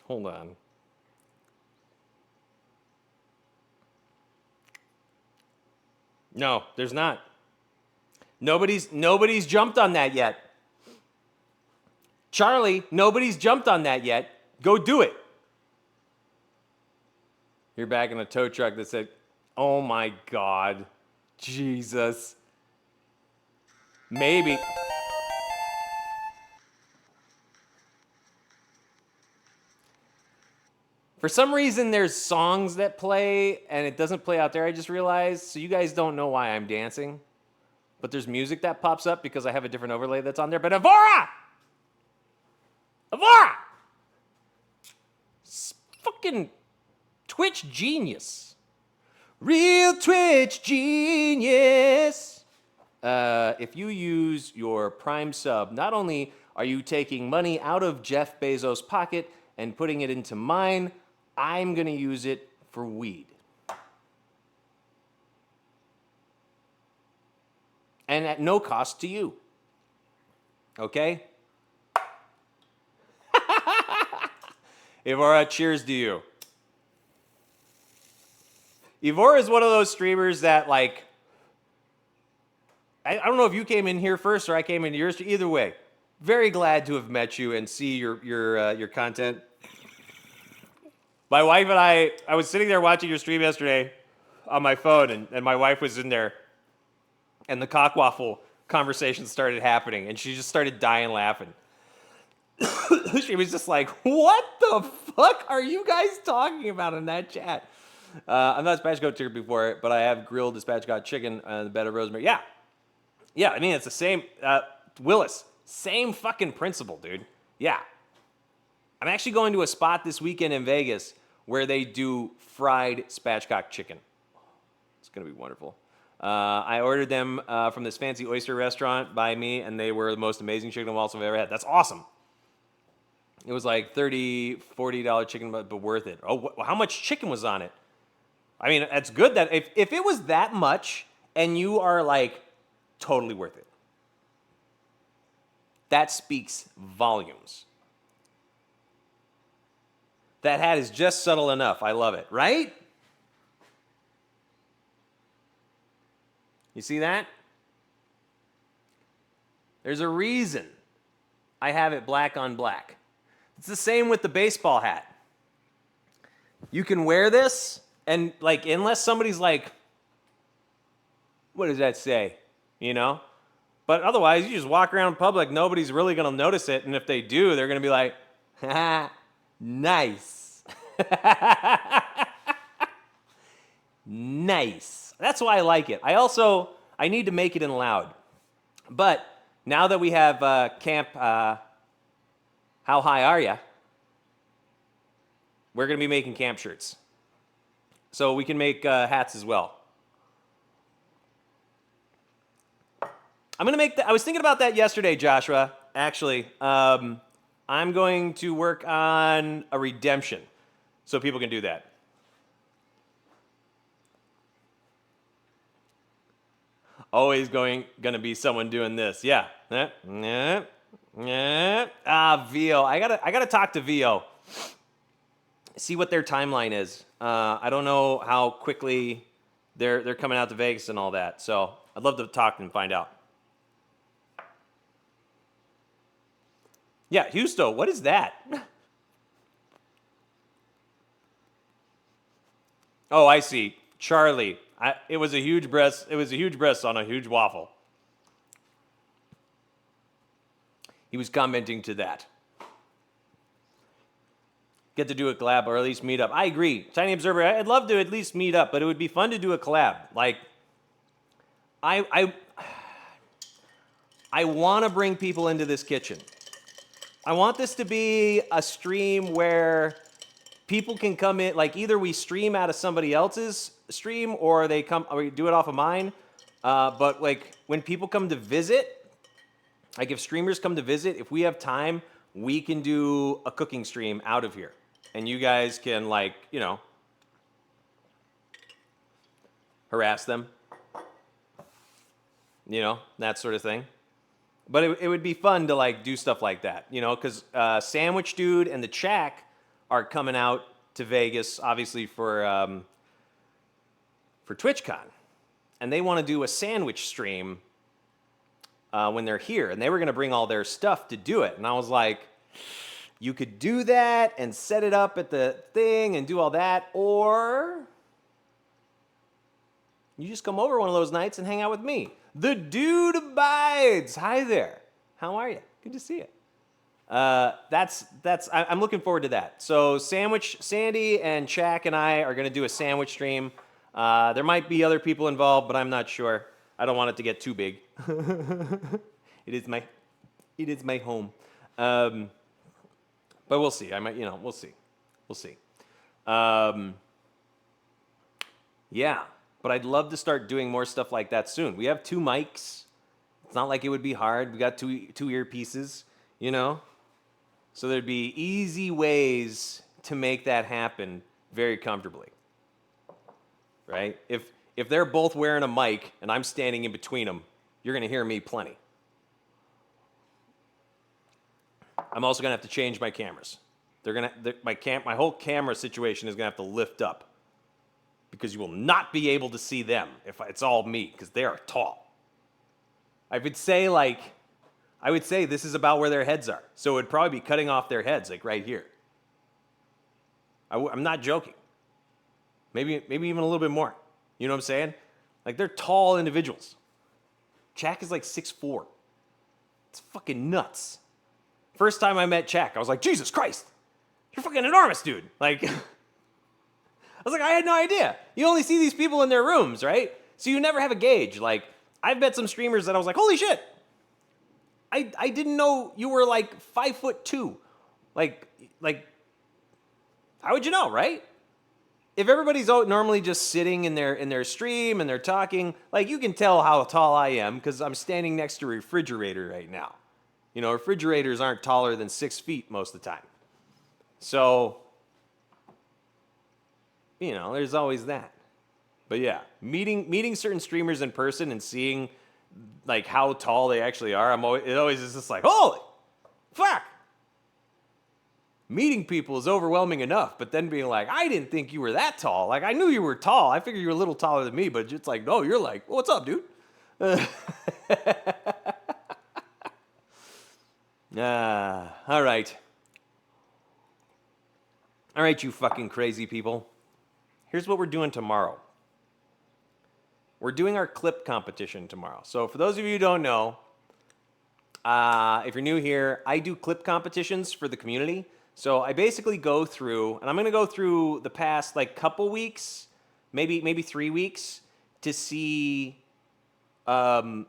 Hold on. No, there's not. Nobody's jumped on that yet. Charlie, nobody's jumped on that yet. Go do it. You're back in a tow truck that said, "Oh my God, Jesus." Maybe. For some reason, there's songs that play, and it doesn't play out there, I just realized. So you guys don't know why I'm dancing. But there's music that pops up because I have a different overlay that's on there. But Avora! Fucking Twitch genius. Real Twitch genius. If you use your Prime sub, not only are you taking money out of Jeff Bezos' pocket and putting it into mine, I'm going to use it for weed. And at no cost to you. Okay? Ivora, cheers to you. Ivora is one of those streamers that, like, I don't know if you came in here first or I came in yours. Either way, very glad to have met you and see your content. My wife and I was sitting there watching your stream yesterday on my phone, and my wife was in there, and the cockwaffle conversation started happening, and she just started dying laughing. She was just like, "What the fuck are you guys talking about in that chat?" I'm not spatchcock chicken before, but I have grilled the spatchcock chicken and the bed of rosemary. Yeah. I mean, it's the same. Willis, same fucking principle, dude. Yeah. I'm actually going to a spot this weekend in Vegas where they do fried spatchcock chicken. It's gonna be wonderful. I ordered them from this fancy oyster restaurant by me, and they were the most amazing chicken and waffles I've ever had. That's awesome. It was like $30, $40 chicken, but worth it. Oh, how much chicken was on it? I mean, that's good that if it was that much and you are like totally worth it, that speaks volumes. That hat is just subtle enough. I love it, right? You see that? There's a reason I have it black on black. It's the same with the baseball hat. You can wear this, and like, unless somebody's like, what does that say? You know? But otherwise, you just walk around in public, nobody's really going to notice it. And if they do, they're going to be like, ha, nice. Nice. That's why I like it. I need to make it in loud. But now that we have camp, How High Are Ya? We're going to be making camp shirts. So we can make hats as well. I'm going to make I was thinking about that yesterday, Joshua, actually. I'm going to work on a redemption so people can do that. Always going to be someone doing this. Yeah. Vio. I gotta talk to Vio. See what their timeline is. I don't know how quickly they're coming out to Vegas and all that. So I'd love to talk and find out. Yeah, Husto, what is that? Oh, I see. Charlie. It was a huge breast. It was a huge breast on a huge waffle. He was commenting to that. Get to do a collab or at least meet up. I agree. Tiny Observer, I'd love to at least meet up, but it would be fun to do a collab. Like, I want to bring people into this kitchen. I want this to be a stream where people can come in, like either we stream out of somebody else's stream or we do it off of mine. But like when people come to visit, like if streamers come to visit, if we have time, we can do a cooking stream out of here. And you guys can like, harass them, that sort of thing. But it would be fun to like do stuff like that, because Sandwich Dude and the Chack are coming out to Vegas, obviously for TwitchCon, and they want to do a sandwich stream when they're here, and they were going to bring all their stuff to do it, and I was like, you could do that and set it up at the thing and do all that, or you just come over one of those nights and hang out with me. The Dude Abides. Hi there. How are you? Good to see you. I'm looking forward to that. So Sandy and Chack and I are going to do a sandwich stream. There might be other people involved, but I'm not sure. I don't want it to get too big. It is my home. But we'll see. We'll see. Yeah. But I'd love to start doing more stuff like that soon. We have 2 mics. It's not like it would be hard. We got two earpieces, So there'd be easy ways to make that happen very comfortably, right? If they're both wearing a mic and I'm standing in between them, you're going to hear me plenty. I'm also going to have to change my cameras. My whole camera situation is going to have to lift up, because you will not be able to see them if it's all me, because they are tall. I would say this is about where their heads are. So it would probably be cutting off their heads, like right here. I'm not joking. Maybe even a little bit more. You know what I'm saying? Like, they're tall individuals. Chack is like 6'4". It's fucking nuts. First time I met Chack, I was like, Jesus Christ, you're fucking enormous, dude. Like, I was like, I had no idea. You only see these people in their rooms, right? So you never have a gauge. Like, I've met some streamers that I was like, holy shit. I didn't know you were like 5'2". Like, how would you know, right? If everybody's normally just sitting in their stream and they're talking, like, you can tell how tall I am because I'm standing next to a refrigerator right now. Refrigerators aren't taller than 6 feet most of the time. So, there's always that. But yeah, meeting certain streamers in person and seeing like how tall they actually are, it always is just like, holy fuck. Meeting people is overwhelming enough, but then being like, I didn't think you were that tall. Like, I knew you were tall. I figured you were a little taller than me, but it's like, no, you're like, what's up, dude? All right. All right, you fucking crazy people. Here's what we're doing tomorrow. We're doing our clip competition tomorrow. So for those of you who don't know, if you're new here, I do clip competitions for the community. So I basically go through, and I'm going to go through the past like couple weeks, maybe 3 weeks, to see what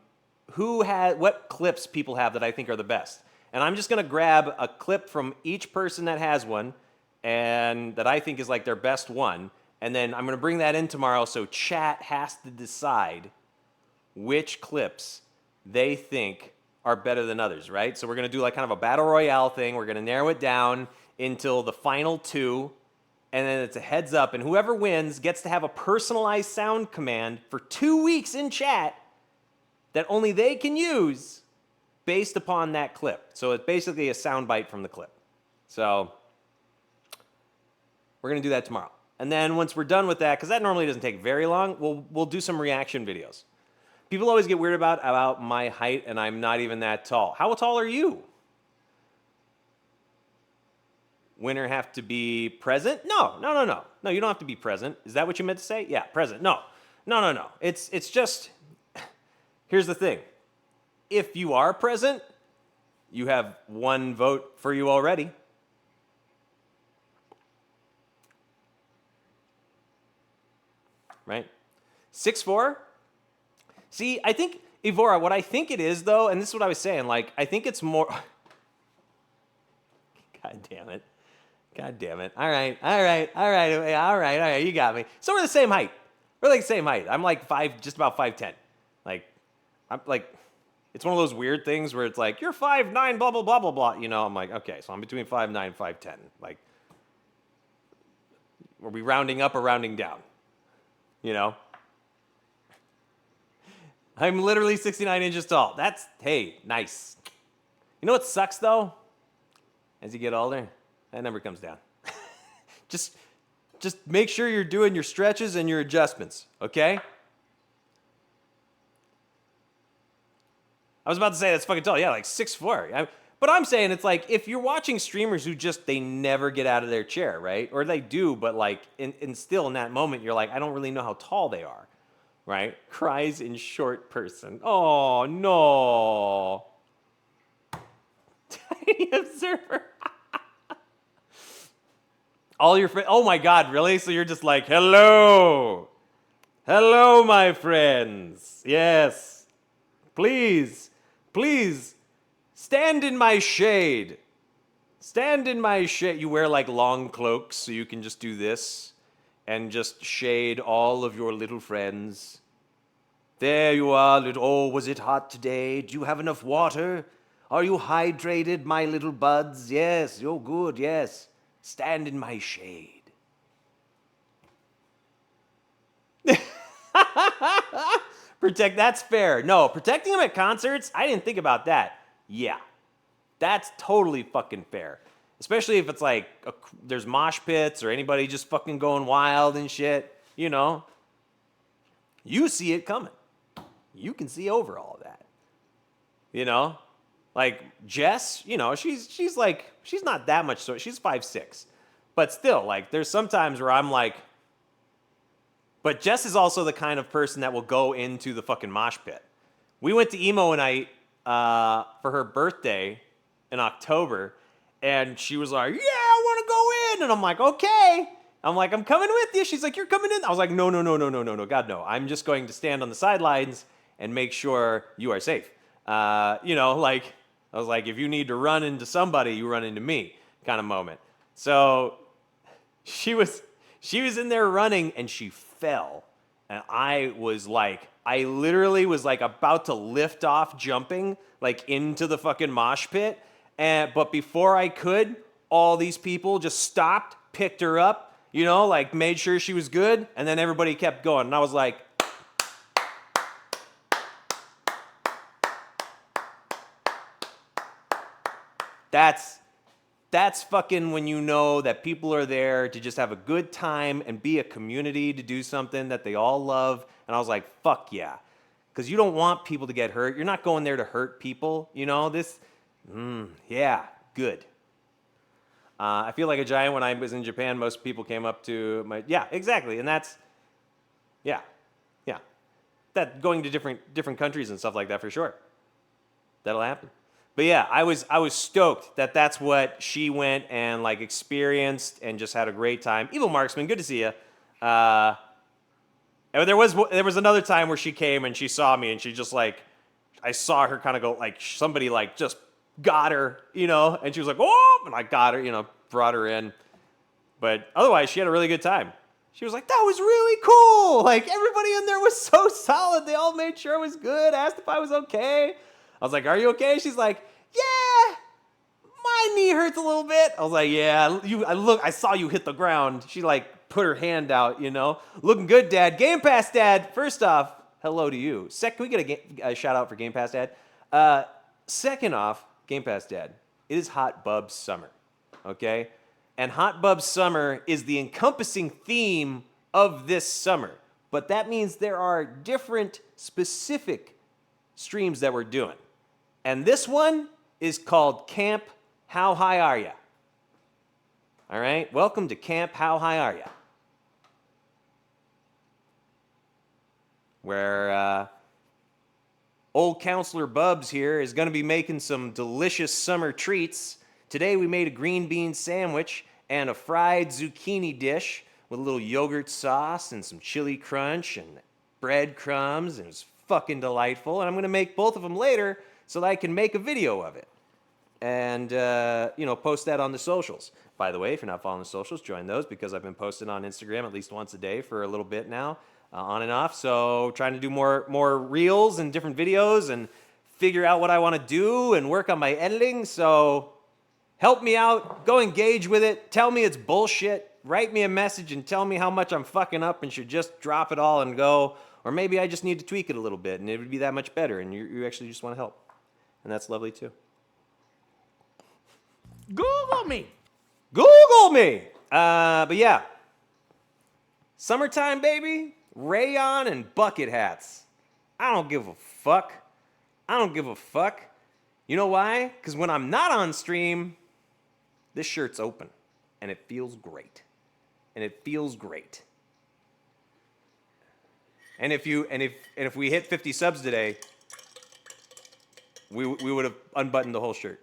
clips people have that I think are the best. And I'm just going to grab a clip from each person that has one, and that I think is like their best one. And then I'm going to bring that in tomorrow, so chat has to decide which clips they think are better than others, right? So we're going to do like kind of a battle royale thing. We're going to narrow it down until the final 2, and then it's a heads up, and whoever wins gets to have a personalized sound command for 2 weeks in chat that only they can use based upon that clip. So it's basically a sound bite from the clip. So we're going to do that tomorrow. And then once we're done with that, because that normally doesn't take very long, we'll do some reaction videos. People always get weird about my height, and I'm not even that tall. How tall are you? Winner have to be present? No, you don't have to be present. Is that what you meant to say? Yeah, present. No. It's just, here's the thing. If you are present, you have 1 vote for you already. Right? 6'4"? See, I think, Evora, what I think it is, though, and this is what I was saying, like, I think it's more... God damn it. All right, you got me. So we're the same height. We're like the same height. I'm like just about 5'10". Like, I'm like, it's one of those weird things where it's like, you're 5'9", blah, blah, blah, blah, blah. You know, I'm like, okay, so I'm between 5'9" and 5'10". Like, are we rounding up or rounding down? You know? I'm literally 69 inches tall. That's, hey, nice. You know what sucks, though? As you get older, that number comes down. Just make sure you're doing your stretches and your adjustments, okay? I was about to say that's fucking tall. Yeah, like 6'4". But I'm saying it's like, if you're watching streamers who they never get out of their chair, right? Or they do, but like, and still in that moment, you're like, I don't really know how tall they are, right? Cries in short person. Oh, no. Tiny observer. All your friends, oh my God, really? So you're just like, hello, my friends. Yes, please, stand in my shade. Stand in my shade. You wear like long cloaks so you can just do this and just shade all of your little friends. There you are, oh, was it hot today? Do you have enough water? Are you hydrated, my little buds? Yes, you're good, yes. Stand in my shade. That's fair. No, protecting them at concerts, I didn't think about that. Yeah, that's totally fucking fair. Especially if it's like, there's mosh pits or anybody just fucking going wild and shit, you know. You see it coming. You can see over all of that. You know? Like Jess, you know, she's not that much, so she's 5'6", but still, like, there's sometimes where I'm like, but Jess is also the kind of person that will go into the fucking mosh pit. We went to emo night for her birthday in October, and she was like, yeah, I want to go in, and I'm like, okay. I'm like, I'm coming with you. She's like, you're coming in? I was like, no, God, no. I'm just going to stand on the sidelines and make sure you are safe. You know, like, I was like, if you need to run into somebody, you run into me, kind of moment. So she was in there running, and she fell. And I literally was like about to lift off jumping like into the fucking mosh pit. But before I could, all these people just stopped, picked her up, you know, like made sure she was good. And then everybody kept going. And I was like, That's fucking when you know that people are there to just have a good time and be a community to do something that they all love. And I was like, fuck yeah. Because you don't want people to get hurt. You're not going there to hurt people. You know, yeah, good. I feel like a giant when I was in Japan. Most people came up to my, yeah, exactly. And that's, yeah, yeah. That going to different countries and stuff like that for sure. That'll happen. But yeah, I was stoked that that's what she went and like experienced and just had a great time. Evil Marksman, good to see you. And there was another time where she came and she saw me and she just like, I saw her kind of go like somebody like just got her, you know, and she was like, oh, and I got her, you know, brought her in. But otherwise, she had a really good time. She was like, that was really cool. Like everybody in there was so solid. They all made sure it was good. Asked if I was okay. I was like, are you okay? She's like, yeah, my knee hurts a little bit. I was like, yeah, I saw you hit the ground. She like put her hand out, you know. Looking good, Dad. Game Pass, Dad. First off, hello to you. Can we get a shout out for Game Pass, Dad? Second off, Game Pass, Dad. It is Hot Bubs Summer, okay? And Hot Bubs Summer is the encompassing theme of this summer. But that means there are different specific streams that we're doing. And this one is called Camp How High Are Ya? All right? Welcome to Camp How High Are Ya? Where old Counselor Bubs here is going to be making some delicious summer treats. Today we made a green bean sandwich and a fried zucchini dish with a little yogurt sauce and some chili crunch and breadcrumbs, and it was fucking delightful. And I'm going to make both of them later so that I can make a video of it and, you know, post that on the socials. By the way, if you're not following the socials, join those because I've been posting on Instagram at least once a day for a little bit now, on and off. So trying to do more reels and different videos and figure out what I want to do and work on my editing. So help me out. Go engage with it. Tell me it's bullshit. Write me a message and tell me how much I'm fucking up and should just drop it all and go. Or maybe I just need to tweak it a little bit and it would be that much better and you actually just want to help. And that's lovely too. Google me. Google me! But yeah. Summertime, baby. Rayon and bucket hats. I don't give a fuck. I don't give a fuck. You know why? Because when I'm not on stream, this shirt's open. And it feels great. And it feels great. And if we hit 50 subs today, we would have unbuttoned the whole shirt.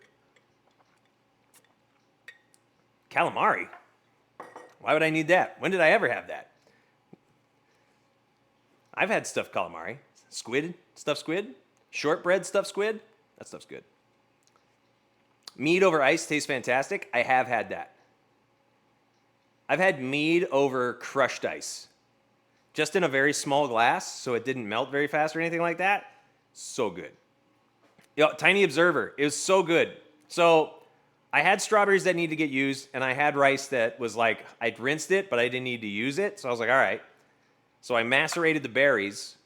Calamari? Why would I need that? When did I ever have that? I've had stuffed calamari. Squid, stuffed squid. Shortbread, stuffed squid. That stuff's good. Mead over ice tastes fantastic. I have had that. I've had mead over crushed ice. Just in a very small glass, so it didn't melt very fast or anything like that. So good. Yo, Tiny Observer, it was so good. So I had strawberries that need to get used, and I had rice that was like, I'd rinsed it, but I didn't need to use it. So I was like, all right. So I macerated the berries,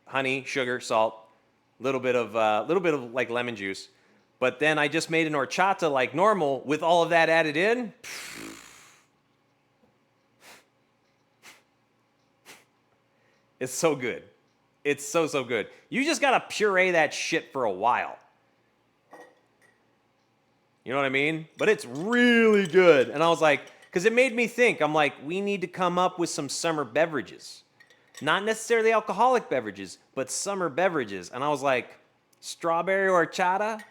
honey, sugar, salt, little bit of like lemon juice. But then I just made an horchata like normal with all of that added in. It's so good. It's so good. You just gotta puree that shit for a while. You know what I mean? But it's really good. And I was like, because it made me think, I'm like, we need to come up with some summer beverages. Not necessarily alcoholic beverages, but summer beverages. And I was like, strawberry horchata?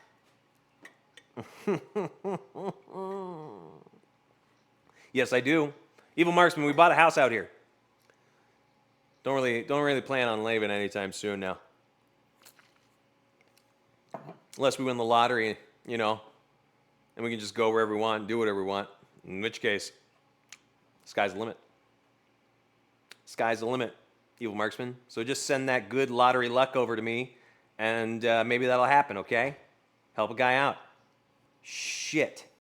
Yes, I do. Evil Marksman, we bought a house out here. Don't really plan on leaving anytime soon now. Unless we win the lottery, you know, and we can just go wherever we want, do whatever we want. In which case, sky's the limit. Sky's the limit, Evil Marksman. So just send that good lottery luck over to me, and maybe that'll happen, okay? Help a guy out. Shit.